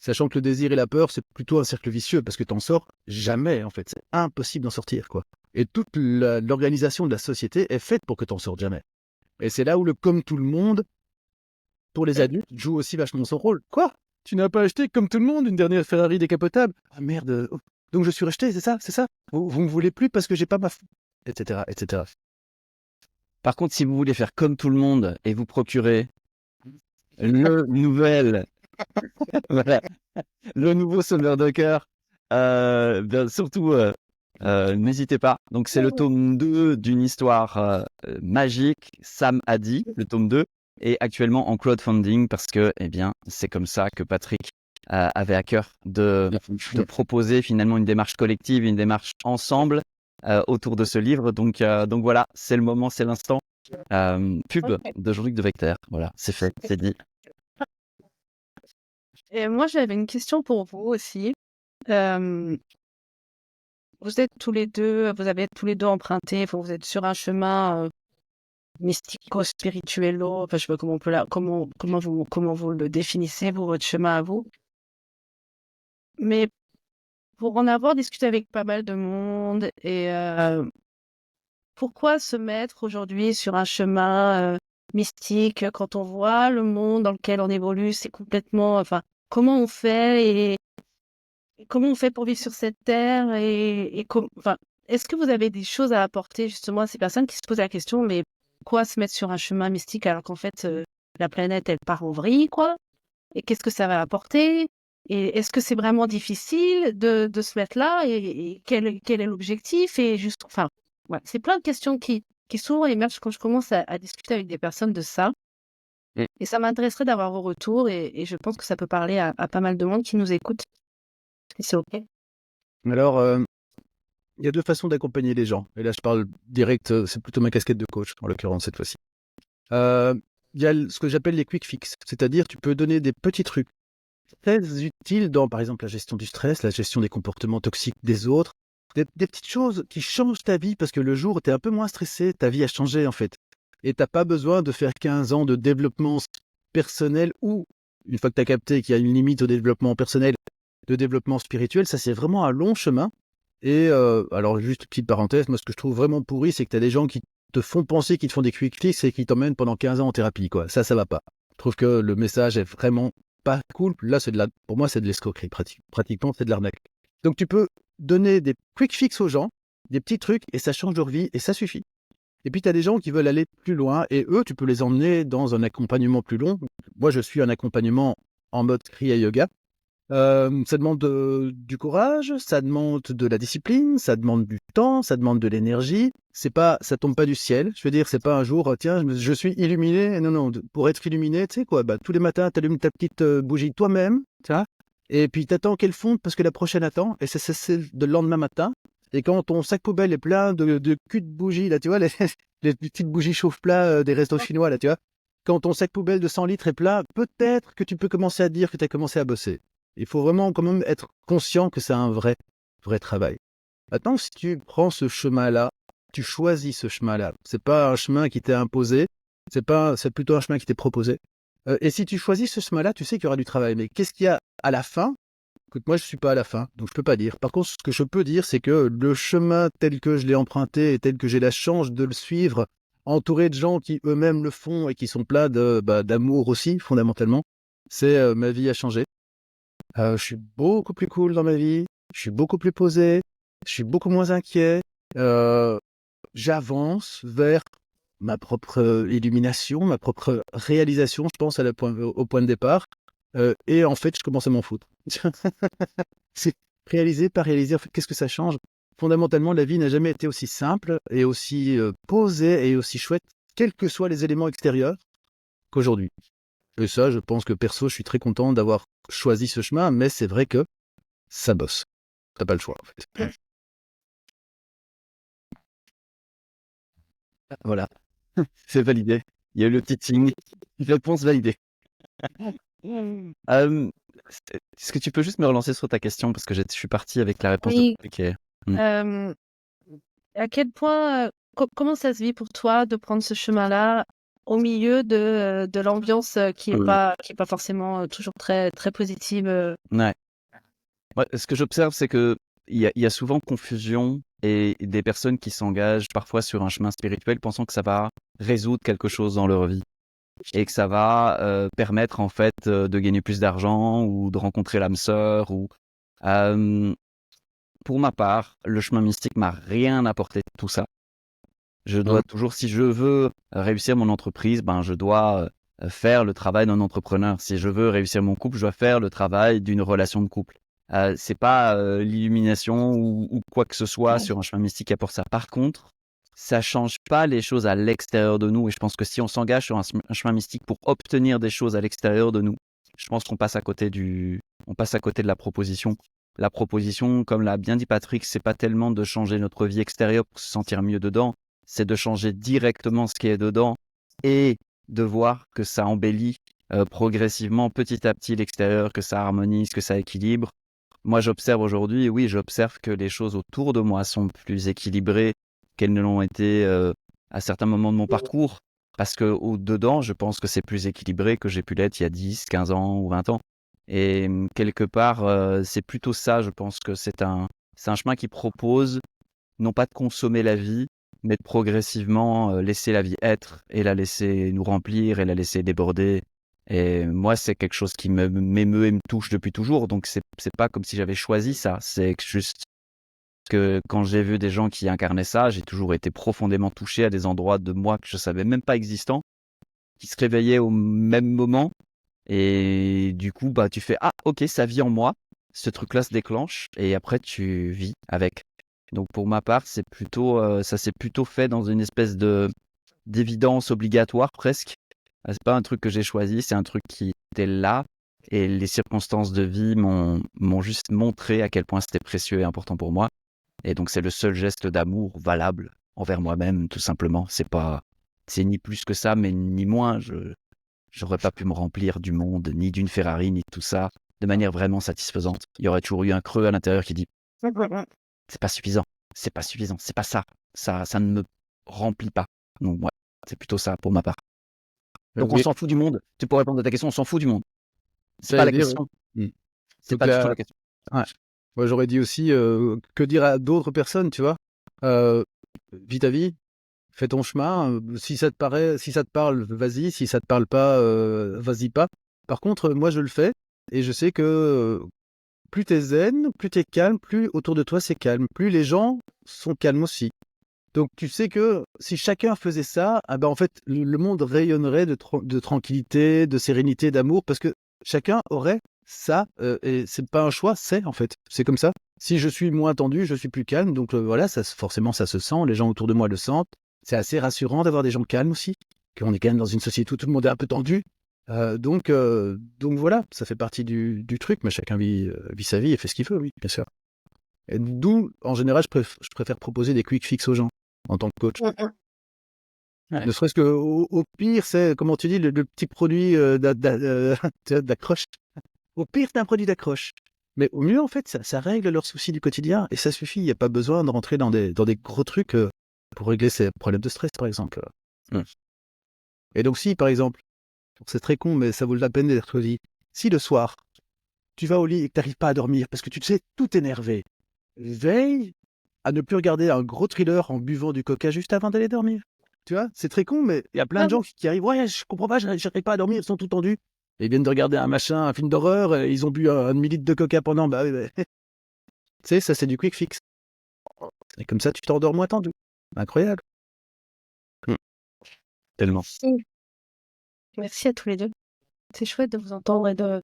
Sachant que le désir et la peur, c'est plutôt un cercle vicieux parce que t'en sors jamais, en fait. C'est impossible d'en sortir, quoi. Et toute l'organisation de la société est faite pour que t'en sortes jamais. Et c'est là où le comme tout le monde, pour les adultes, joue aussi vachement son rôle. Quoi? Tu n'as pas acheté, comme tout le monde, une dernière Ferrari décapotable? Ah merde. Oh. Donc je suis rejeté, c'est ça? C'est ça? Vous me voulez plus parce que j'ai pas ma... etc., etc. Par contre, si vous voulez faire comme tout le monde et vous procurer le nouvel, voilà, le nouveau Sauveur de cœur, bien, surtout, n'hésitez pas. Donc, c'est le tome 2 d'une histoire magique, Sam a dit, le tome 2, est actuellement en crowdfunding parce que, eh bien, c'est comme ça que Patrick avait à cœur de proposer finalement une démarche collective, une démarche ensemble autour de ce livre. Donc voilà, c'est le moment, c'est l'instant. Pub de Jean-Luc de Vecter. Voilà, c'est fait, c'est dit. Et moi, j'avais une question pour vous aussi. Euh, Vous êtes tous les deux, vous avez tous les deux emprunté, vous êtes sur un chemin mystico-spirituello, enfin, je sais pas comment on peut comment vous le définissez, vous, votre chemin à vous. Mais pour en avoir discuté avec pas mal de monde, et pourquoi se mettre aujourd'hui sur un chemin mystique quand on voit le monde dans lequel on évolue, c'est complètement, enfin, comment on fait et comment on fait pour vivre sur cette terre enfin, est-ce que vous avez des choses à apporter justement à ces personnes qui se posent la question, mais pourquoi se mettre sur un chemin mystique alors qu'en fait la planète elle part en vrille, quoi? Et qu'est-ce que ça va apporter? Et est-ce que c'est vraiment difficile de se mettre là? Et quel est l'objectif? Et juste, enfin, ouais, c'est plein de questions qui souvent émergent quand je commence à discuter avec des personnes de ça. Mm. Et ça m'intéresserait d'avoir vos retours et je pense que ça peut parler à pas mal de monde qui nous écoute. Si c'est OK. Alors, il y a deux façons d'accompagner les gens. Et là, je parle direct, c'est plutôt ma casquette de coach, en l'occurrence, cette fois-ci. Il y a ce que j'appelle les quick fix. C'est-à-dire, tu peux donner des petits trucs très utiles dans, par exemple, la gestion du stress, la gestion des comportements toxiques des autres. Des petites choses qui changent ta vie parce que le jour où tu es un peu moins stressé, ta vie a changé, en fait. Et tu n'as pas besoin de faire 15 ans de développement personnel ou, une fois que tu as capté qu'il y a une limite au développement personnel, de développement spirituel, ça c'est vraiment un long chemin. Et alors juste petite parenthèse, moi ce que je trouve vraiment pourri, c'est que tu as des gens qui te font penser qu'ils te font des quick fix et qui t'emmènent pendant 15 ans en thérapie, quoi. Ça va pas. Je trouve que le message est vraiment pas cool. Là, pour moi, c'est de l'escroquerie. Pratiquement, c'est de l'arnaque. Donc tu peux donner des quick fix aux gens, des petits trucs, et ça change leur vie, et ça suffit. Et puis tu as des gens qui veulent aller plus loin, et eux, tu peux les emmener dans un accompagnement plus long. Moi, je suis un accompagnement en mode Kriya Yoga. Ça demande du courage, ça demande de la discipline, ça demande du temps, ça demande de l'énergie. Ça tombe pas du ciel. Je veux dire, c'est pas un jour, tiens, je suis illuminé. Non, pour être illuminé, tu sais quoi, tous les matins, tu allumes ta petite bougie toi-même, tu vois, et puis t'attends qu'elle fonde parce que la prochaine attend, et c'est celle de le lendemain matin. Et quand ton sac poubelle est plein de cul de bougies, là, tu vois, les petites bougies chauffe-plat des restos chinois, là, tu vois, quand ton sac poubelle de 100 litres est plein, peut-être que tu peux commencer à dire que tu as commencé à bosser. Il faut vraiment quand même être conscient que c'est un vrai travail. Maintenant, si tu prends ce chemin-là, tu choisis ce chemin-là. C'est pas un chemin qui t'est imposé, c'est plutôt un chemin qui t'est proposé. Et si tu choisis ce chemin-là, tu sais qu'il y aura du travail. Mais qu'est-ce qu'il y a à la fin? Écoute, moi, je suis pas à la fin, donc je peux pas dire. Par contre, ce que je peux dire, c'est que le chemin tel que je l'ai emprunté et tel que j'ai la chance de le suivre, entouré de gens qui eux-mêmes le font et qui sont pleins d'amour aussi, fondamentalement, c'est ma vie a changé. Je suis beaucoup plus cool dans ma vie, je suis beaucoup plus posé, je suis beaucoup moins inquiet, j'avance vers ma propre illumination, ma propre réalisation, je pense au point de départ, et en fait, je commence à m'en foutre. C'est réaliser, pas réaliser, en fait, qu'est-ce que ça change? fondamentalement, la vie n'a jamais été aussi simple et aussi posée et aussi chouette, quels que soient les éléments extérieurs, qu'aujourd'hui. Et ça, je pense que perso, je suis très content d'avoir choisi ce chemin, mais c'est vrai que ça bosse. T'as pas le choix, en fait. Voilà, c'est validé. Il y a eu le petit signe. Réponse validée. Euh, Est-ce que tu peux juste me relancer sur ta question parce que je suis parti avec la réponse de Oui. compliqué. Euh, à quel point, comment ça se vit pour toi de prendre ce chemin-là au milieu de l'ambiance qui est pas forcément toujours très, très positive Ouais. Ouais, ce que j'observe, c'est que il y a souvent confusion et des personnes qui s'engagent parfois sur un chemin spirituel pensant que ça va résoudre quelque chose dans leur vie et que ça va permettre en fait de gagner plus d'argent ou de rencontrer l'âme sœur ou pour ma part, le chemin mystique m'a rien apporté de tout ça. Je dois toujours, si je veux réussir mon entreprise, ben je dois faire le travail d'un entrepreneur. Si je veux réussir mon couple, je dois faire le travail d'une relation de couple. C'est pas l'illumination ou quoi que ce soit sur un chemin mystique qui apporte ça. Par contre, ça change pas les choses à l'extérieur de nous. Et je pense que si on s'engage sur un chemin mystique pour obtenir des choses à l'extérieur de nous, je pense qu'on passe à côté on passe à côté de la proposition. La proposition, comme l'a bien dit Patrick, c'est pas tellement de changer notre vie extérieure pour se sentir mieux dedans, c'est de changer directement ce qui est dedans et de voir que ça embellit progressivement, petit à petit l'extérieur, que ça harmonise, que ça équilibre. Moi, j'observe aujourd'hui, oui, j'observe que les choses autour de moi sont plus équilibrées qu'elles ne l'ont été à certains moments de mon parcours. Parce que au-dedans, je pense que c'est plus équilibré que j'ai pu l'être il y a 10, 15 ans ou 20 ans. Et quelque part, c'est plutôt ça, je pense que c'est un chemin qui propose non pas de consommer la vie, mais de progressivement laisser la vie être et la laisser nous remplir et la laisser déborder. Et moi, c'est quelque chose qui m'émeut et me touche depuis toujours. Donc, c'est pas comme si j'avais choisi ça. C'est juste que quand j'ai vu des gens qui incarnaient ça, j'ai toujours été profondément touché à des endroits de moi que je savais même pas existants, qui se réveillaient au même moment. Et du coup, bah, tu fais, ah, ok, ça vit en moi. Ce truc-là se déclenche et après, tu vis avec. Donc, pour ma part, ça s'est plutôt fait dans une espèce d'évidence obligatoire presque. C'est pas un truc que j'ai choisi, c'est un truc qui était là et les circonstances de vie m'ont juste montré à quel point c'était précieux et important pour moi. Et donc, c'est le seul geste d'amour valable envers moi-même, tout simplement. C'est ni plus que ça, mais ni moins. J'aurais pas pu me remplir du monde, ni d'une Ferrari, ni de tout ça, de manière vraiment satisfaisante. Il y aurait toujours eu un creux à l'intérieur qui dit c'est pas suffisant, c'est pas suffisant, c'est pas ça. Ça ne me remplit pas. Donc, ouais, c'est plutôt ça pour ma part. Donc, on Oui, s'en fout du monde. Tu pourrais répondre à ta question, on s'en fout du monde. C'est pas j'allais la dire. question. C'est Donc pas du tout là, la question. ouais. Moi, j'aurais dit aussi que dire à d'autres personnes, tu vois. Euh, Vis ta vie, fais ton chemin. Si ça te paraît, si ça te parle, vas-y. Si ça te parle pas, vas-y pas. Par contre, moi, je le fais et je sais que plus t'es zen, plus t'es calme, plus autour de toi c'est calme, plus les gens sont calmes aussi. Donc tu sais que si chacun faisait ça, ah ben en fait le monde rayonnerait de tranquillité, de sérénité, d'amour, parce que chacun aurait ça, et c'est pas un choix, c'est en fait, c'est comme ça. Si je suis moins tendu, je suis plus calme, donc voilà, forcément ça se sent, les gens autour de moi le sentent. C'est assez rassurant d'avoir des gens calmes aussi, qu'on est quand même dans une société où tout le monde est un peu tendu. Donc voilà, ça fait partie du truc, mais chacun vit sa vie et fait ce qu'il veut, oui, bien sûr. Et d'où, en général, je préfère proposer des quick fix aux gens en tant que coach. Ouais. Ne serait-ce que au pire, c'est, comment tu dis, le petit produit d'accroche. Au pire, c'est un produit d'accroche. Mais au mieux, en fait, ça règle leurs soucis du quotidien et ça suffit. Il n'y a pas besoin de rentrer dans des gros trucs pour régler ses problèmes de stress, par exemple. Et donc, si, par exemple, c'est très con, mais ça vaut la peine d'être dit, si le soir, tu vas au lit et que tu n'arrives pas à dormir parce que tu te sais tout énervé, veille à ne plus regarder un gros thriller en buvant du coca juste avant d'aller dormir. Tu vois, c'est très con, mais il y a plein de gens qui arrivent. Ouais, je comprends pas, j'arrive pas à dormir, ils sont tout tendus. Et ils viennent de regarder un film d'horreur, ils ont bu un demi-litre de coca pendant. Bah oui, tu sais, ça c'est du quick fix. Et comme ça, tu t'endors moins tendu. Incroyable. Tellement. Merci. Merci à tous les deux. C'est chouette de vous entendre et de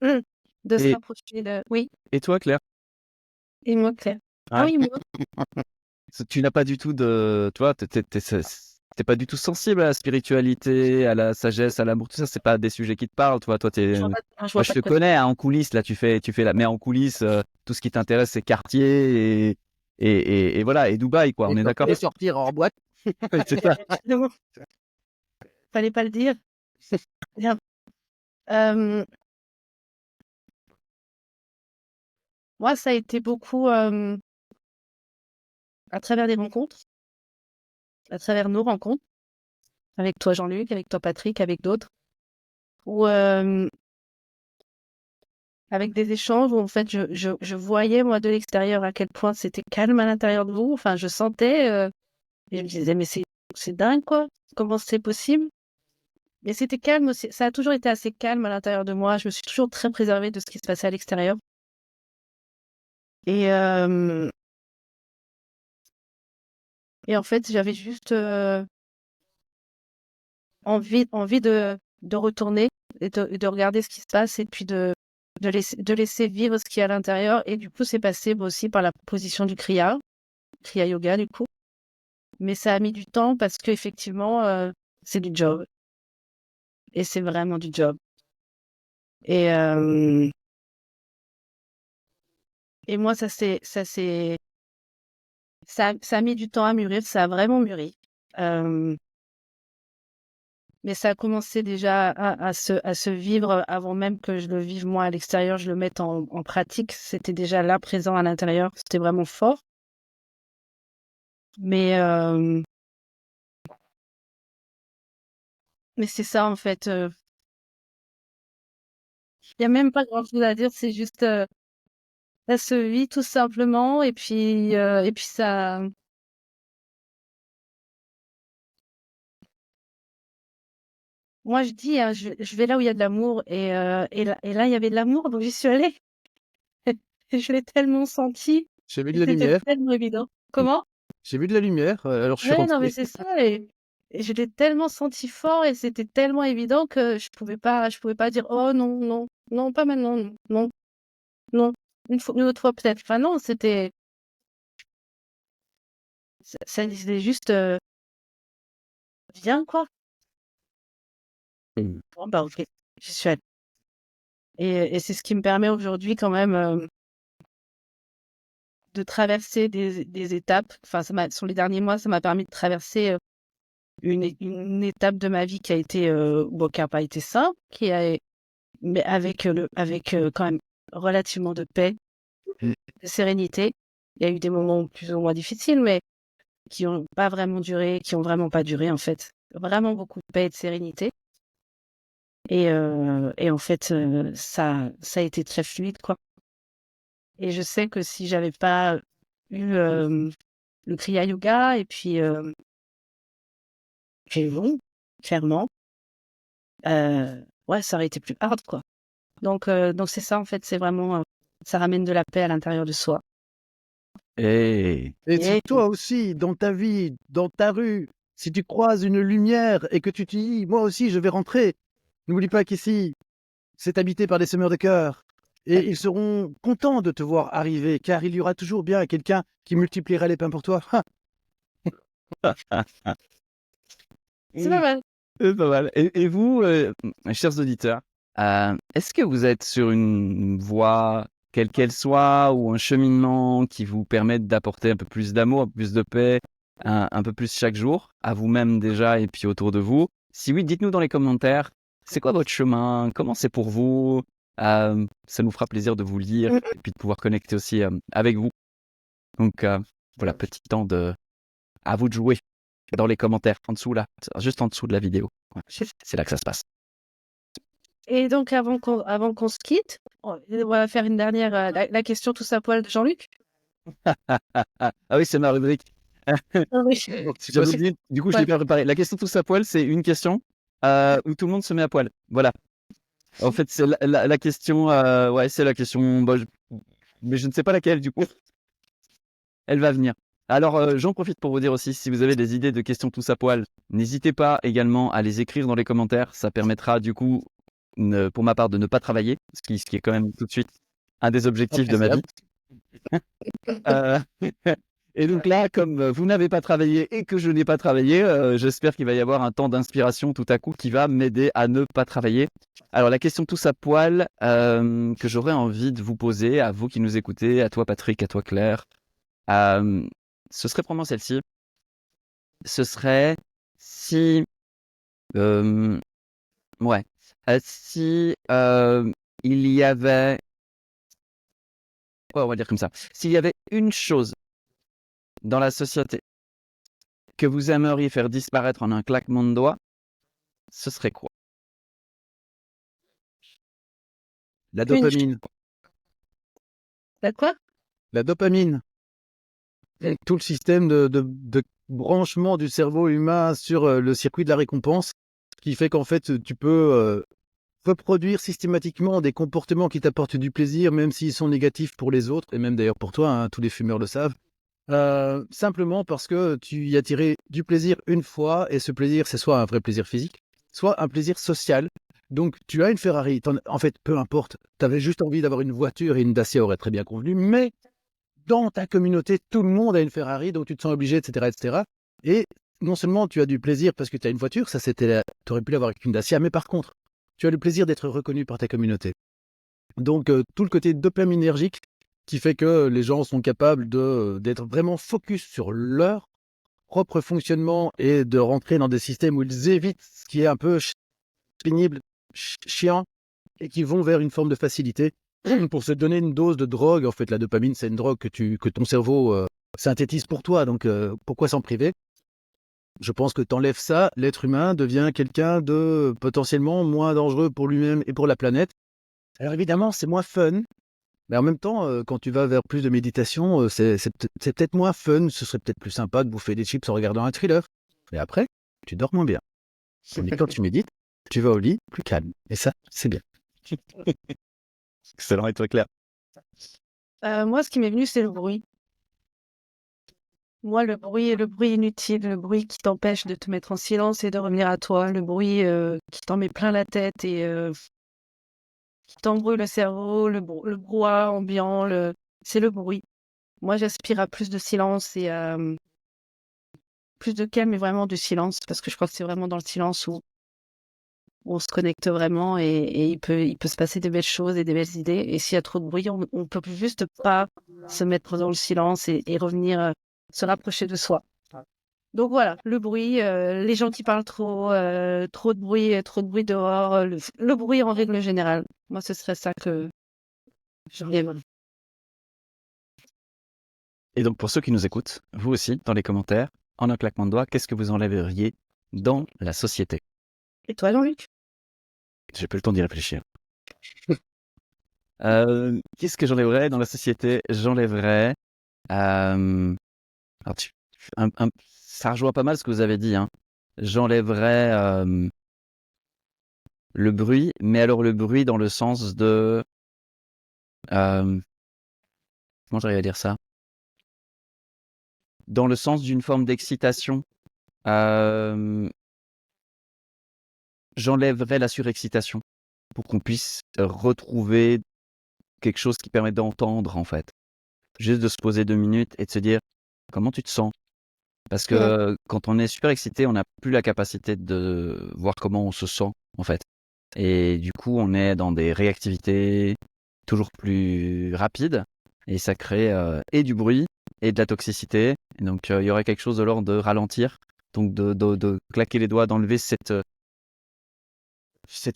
se Et, rapprocher de... Oui, et toi, Claire? et moi, Claire. Ah Ouais. oui, moi. Tu n'as pas du tout de, tu vois, t'es pas du tout sensible à la spiritualité, à la sagesse, à l'amour, tout ça. C'est pas des sujets qui te parlent, toi. Je vois Moi, pas, je vois je pas te de quoi. connais hein, en coulisses. Là, tu fais la, mais en coulisses, tout ce qui t'intéresse, c'est quartier et voilà, et Dubaï, quoi. On est d'accord? Et sortir en boîte. C'est ça. Non, fallait pas le dire. Bien. Euh, Moi, ça a été beaucoup à travers des rencontres, à travers nos rencontres, avec toi Jean-Luc, avec toi Patrick, avec d'autres, ou avec des échanges où en fait je voyais moi de l'extérieur à quel point c'était calme à l'intérieur de vous. Enfin, je sentais, et je me disais mais c'est dingue quoi, comment c'est possible? Mais c'était calme aussi. Ça a toujours été assez calme à l'intérieur de moi. Je me suis toujours très préservée de ce qui se passait à l'extérieur. Et et en fait, j'avais juste envie de retourner et de regarder ce qui se passe et puis de laisser vivre ce qu'il y a à l'intérieur. Et du coup, c'est passé aussi par la proposition du Kriya Yoga, du coup. Mais ça a mis du temps parce qu'effectivement, c'est du job. Et c'est vraiment du job. Et, et moi, ça a mis du temps à mûrir. Ça a vraiment mûri. Euh, Mais ça a commencé déjà à se vivre avant même que je le vive moi à l'extérieur, je le mette en pratique. C'était déjà là, présent à l'intérieur. C'était vraiment fort. Mais, mais c'est ça, en fait. Il n'y a même pas grand-chose à dire. C'est juste, ça se vit tout simplement. Et puis ça. Moi, je dis, hein, je vais là où il y a de l'amour. Et là, il y avait de l'amour, donc j'y suis allée. Et je l'ai tellement senti. J'ai vu Et de la c'était lumière. tellement évident. Comment? J'ai vu de la lumière, alors je suis Ouais, non, mais rentré. c'est ça. Et je l'ai tellement senti fort et c'était tellement évident que je pouvais pas dire, oh non, non, non, pas maintenant, non, non, non, une autre fois peut-être. Enfin, non, ça disait juste, viens, quoi. Bon, bah, ok, j'y suis allée. Et c'est ce qui me permet aujourd'hui, quand même, de traverser des étapes. Enfin, sur les derniers mois, ça m'a permis de traverser une étape de ma vie qui a été, bon, qui a pas été simple, mais avec quand même relativement de paix, de sérénité. Il y a eu des moments plus ou moins difficiles, mais qui ont pas vraiment duré, qui ont vraiment pas duré en fait. Vraiment beaucoup de paix et de sérénité. Et en fait, ça a été très fluide, quoi. Et je sais que si j'avais pas eu le Kriya Yoga et puis bon, clairement, ouais, ça aurait été plus hard, quoi. Donc c'est ça en fait, c'est vraiment, ça ramène de la paix à l'intérieur de soi. Et Et si Et toi aussi, dans ta vie, dans ta rue, si tu croises une lumière et que tu te dis, moi aussi, je vais rentrer, n'oublie pas qu'ici, c'est habité par des semeurs de cœur. Et ils seront contents de te voir arriver, car il y aura toujours bien quelqu'un qui multipliera les pains pour toi. c'est pas mal. c'est pas mal. Et vous, chers auditeurs, est-ce que vous êtes sur une voie, quelle qu'elle soit, ou un cheminement qui vous permette d'apporter un peu plus d'amour, un peu plus de paix, un peu plus chaque jour, à vous-même déjà et puis autour de vous? Si oui, dites-nous dans les commentaires, c'est quoi votre chemin? Comment c'est pour vous? Ça nous fera plaisir de vous lire et puis de pouvoir connecter aussi avec vous. Donc voilà, petit temps à vous de jouer dans les commentaires, en dessous là, juste en dessous de la vidéo. Ouais, c'est là que ça se passe. Et donc avant qu'on se quitte, on va faire une dernière, la question tous à poil de Jean-Luc. Ah oui, c'est ma rubrique. Ah oui. C'est J'avais quoi, oublié, du coup, je Ouais. l'ai bien préparé. La question tous à poil, c'est une question où tout le monde se met à poil. Voilà. En fait, c'est la question. Ouais, c'est la question. Bah, mais je ne sais pas laquelle, du coup. Elle va venir. Alors, j'en profite pour vous dire aussi, si vous avez des idées de questions tous à poil, n'hésitez pas également à les écrire dans les commentaires. Ça permettra, du coup, pour ma part, de ne pas travailler, ce qui est quand même tout de suite un des objectifs de ma vie. appréciable. Euh, Et donc là, comme vous n'avez pas travaillé et que je n'ai pas travaillé, j'espère qu'il va y avoir un temps d'inspiration tout à coup qui va m'aider à ne pas travailler. Alors la question tous à poil que j'aurais envie de vous poser, à vous qui nous écoutez, à toi Patrick, à toi Claire, euh, ce serait probablement celle-ci. Ce serait si, euh, ouais, si il y avait, ouais, on va dire comme ça, s'il y avait une chose dans la société que vous aimeriez faire disparaître en un claquement de doigts, ce serait quoi? La Une dopamine. La quoi? La dopamine. Tout le système de branchement du cerveau humain sur le circuit de la récompense, qui fait qu'en fait, tu peux reproduire systématiquement des comportements qui t'apportent du plaisir, même s'ils sont négatifs pour les autres, et même d'ailleurs pour toi, hein, tous les fumeurs le savent. Simplement parce que tu y as tiré du plaisir une fois, et ce plaisir, c'est soit un vrai plaisir physique, soit un plaisir social. Donc, tu as une Ferrari, en fait, peu importe, tu avais juste envie d'avoir une voiture et une Dacia aurait très bien convenu, mais dans ta communauté, tout le monde a une Ferrari, donc tu te sens obligé, etc., etc. Et non seulement tu as du plaisir parce que tu as une voiture, ça c'était, tu aurais pu l'avoir avec une Dacia, mais par contre, tu as le plaisir d'être reconnu par ta communauté. Donc, tout le côté dopaminergique qui fait que les gens sont capables d'être vraiment focus sur leur propre fonctionnement et de rentrer dans des systèmes où ils évitent ce qui est un peu pénible, chiant, et qui vont vers une forme de facilité pour se donner une dose de drogue. En fait, la dopamine, c'est une drogue que ton cerveau synthétise pour toi, donc pourquoi s'en priver? Je pense que t'enlèves ça, l'être humain devient quelqu'un de potentiellement moins dangereux pour lui-même et pour la planète. Alors évidemment, c'est moins fun, mais en même temps, quand tu vas vers plus de méditation, c'est peut-être moins fun. Ce serait peut-être plus sympa de bouffer des chips en regardant un thriller. Mais après, tu dors moins bien. Mais quand tu médites, tu vas au lit plus calme. Et ça, c'est bien. Excellent, et toi Claire? Moi, ce qui m'est venu, c'est le bruit. Moi, le bruit inutile, le bruit qui t'empêche de te mettre en silence et de revenir à toi, le bruit qui t'en met plein la tête et qui t'embrouille le cerveau, le brouhaha ambiant, c'est le bruit. Moi, j'aspire à plus de silence et à plus de calme et vraiment de silence parce que je crois que c'est vraiment dans le silence où on se connecte vraiment et il peut se passer des belles choses et des belles idées. Et s'il y a trop de bruit, on peut juste pas se mettre dans le silence et revenir se rapprocher de soi. Donc voilà, le bruit, les gens qui parlent trop de bruit dehors, le bruit en règle générale. Moi, ce serait ça que j'enlève. Et donc pour ceux qui nous écoutent, vous aussi, dans les commentaires, en un claquement de doigts, qu'est-ce que vous enlèveriez dans la société? Et toi, Jean-Luc? J'ai pas le temps d'y réfléchir. Qu'est-ce que j'enlèverais dans la société? J'enlèverais... alors ça rejoint pas mal ce que vous avez dit, hein. J'enlèverais le bruit, mais alors le bruit dans le sens de... comment j'arrive à dire ça? Dans le sens d'une forme d'excitation. J'enlèverais la surexcitation pour qu'on puisse retrouver quelque chose qui permet d'entendre, en fait. Juste de se poser 2 minutes et de se dire comment tu te sens. Parce que quand on est super excité, on n'a plus la capacité de voir comment on se sent, en fait. Et du coup, on est dans des réactivités toujours plus rapides et ça crée et du bruit et de la toxicité. Et donc, il y aurait quelque chose de l'ordre de ralentir, donc de claquer les doigts, d'enlever cette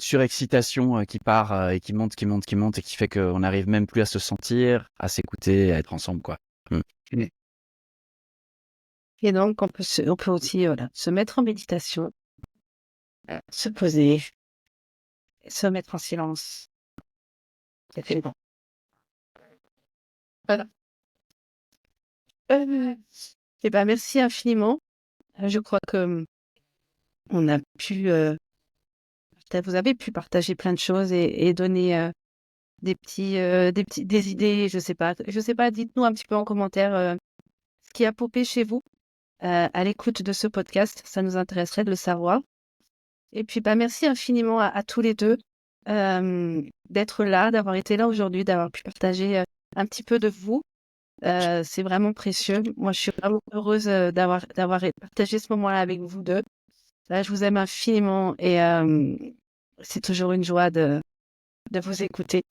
surexcitation qui part et qui monte et qui fait qu'on n'arrive même plus à se sentir, à s'écouter, à être ensemble, quoi. Et donc, on peut aussi se mettre en méditation, se poser, se mettre en silence. C'est bon. Voilà. Eh ben, merci infiniment. Je crois que on a pu, vous avez pu partager plein de choses et donner des idées. Je sais pas. Dites-nous un petit peu en commentaire ce qui a popé chez vous à l'écoute de ce podcast. Ça nous intéresserait de le savoir. Et puis, bah, merci infiniment à tous les deux d'être là, d'avoir été là aujourd'hui, d'avoir pu partager un petit peu de vous. C'est vraiment précieux. Moi, je suis vraiment heureuse d'avoir partagé ce moment-là avec vous deux. Là, je vous aime infiniment et c'est toujours une joie de vous écouter.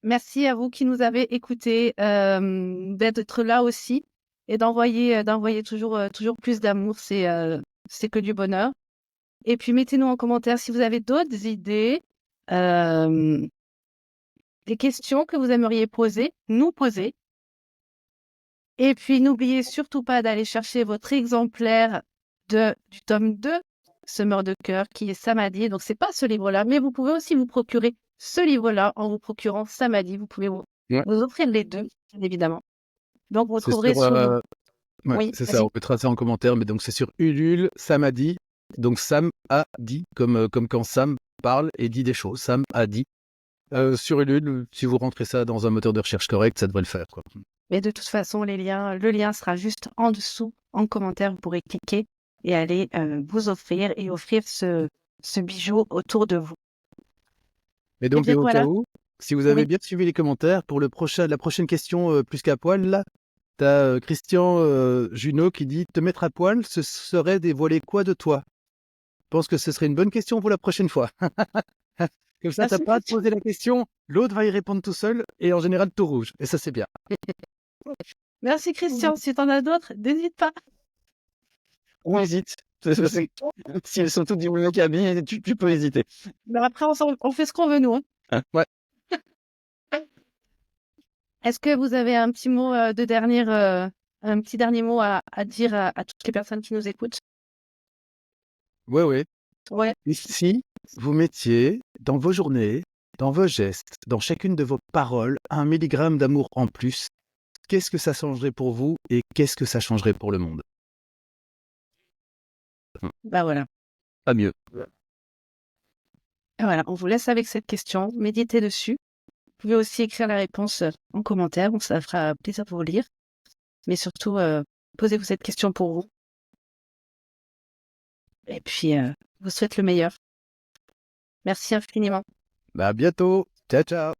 Merci à vous qui nous avez écoutés, d'être là aussi et d'envoyer toujours plus d'amour. C'est que du bonheur. Et puis, mettez-nous en commentaire si vous avez d'autres idées, des questions que vous aimeriez nous poser. Et puis, n'oubliez surtout pas d'aller chercher votre exemplaire du tome 2, Semeur de cœur, qui est Samadhi. Donc, c'est pas ce livre-là, mais vous pouvez aussi vous procurer ce livre-là en vous procurant Samadhi. Vous pouvez vous offrir les deux, bien évidemment. Donc, vous C'est trouverez sur, sur... ouais, Oui, c'est ça, vas-y. on peut tracer en commentaire, mais donc c'est sur Ulule, Samadhi. Donc Sam a dit, comme quand Sam parle et dit des choses. Sam a dit. Sur Ulule, si vous rentrez ça dans un moteur de recherche correct, ça devrait le faire, quoi. Mais de toute façon, le lien sera juste en dessous, en commentaire. Vous pourrez cliquer et aller vous offrir et offrir ce bijou autour de vous. Et Et donc, bien au cas voilà. où, si vous avez Oui. bien suivi les commentaires, pour la prochaine question plus qu'à poil, là, t'as Christian Junot qui dit « Te mettre à poil, ce serait dévoiler quoi de toi ?» Je pense que ce serait une bonne question pour la prochaine fois. Comme ça, t'as Merci, pas à te Christian. poser la question, l'autre va y répondre tout seul, et en général tout rouge. Et ça, c'est bien. Merci, Christian. Si tu en as d'autres, n'hésite pas. On hésite. Si elles sont toutes du même cabinet, tu peux hésiter. Mais après, on fait ce qu'on veut, nous. Hein. Ouais. Est-ce que vous avez un petit mot un petit dernier mot à dire à toutes les personnes qui nous écoutent? Ouais. Ouais. Et si vous mettiez dans vos journées, dans vos gestes, dans chacune de vos paroles, 1 milligramme d'amour en plus, qu'est-ce que ça changerait pour vous et qu'est-ce que ça changerait pour le monde? Bah voilà. Pas mieux. Et voilà, on vous laisse avec cette question. Méditez dessus. Vous pouvez aussi écrire la réponse en commentaire. Bon, ça fera plaisir de vous lire. Mais surtout, posez-vous cette question pour vous. Et puis, je vous souhaite le meilleur. Merci infiniment. Bah, à bientôt. Ciao, ciao.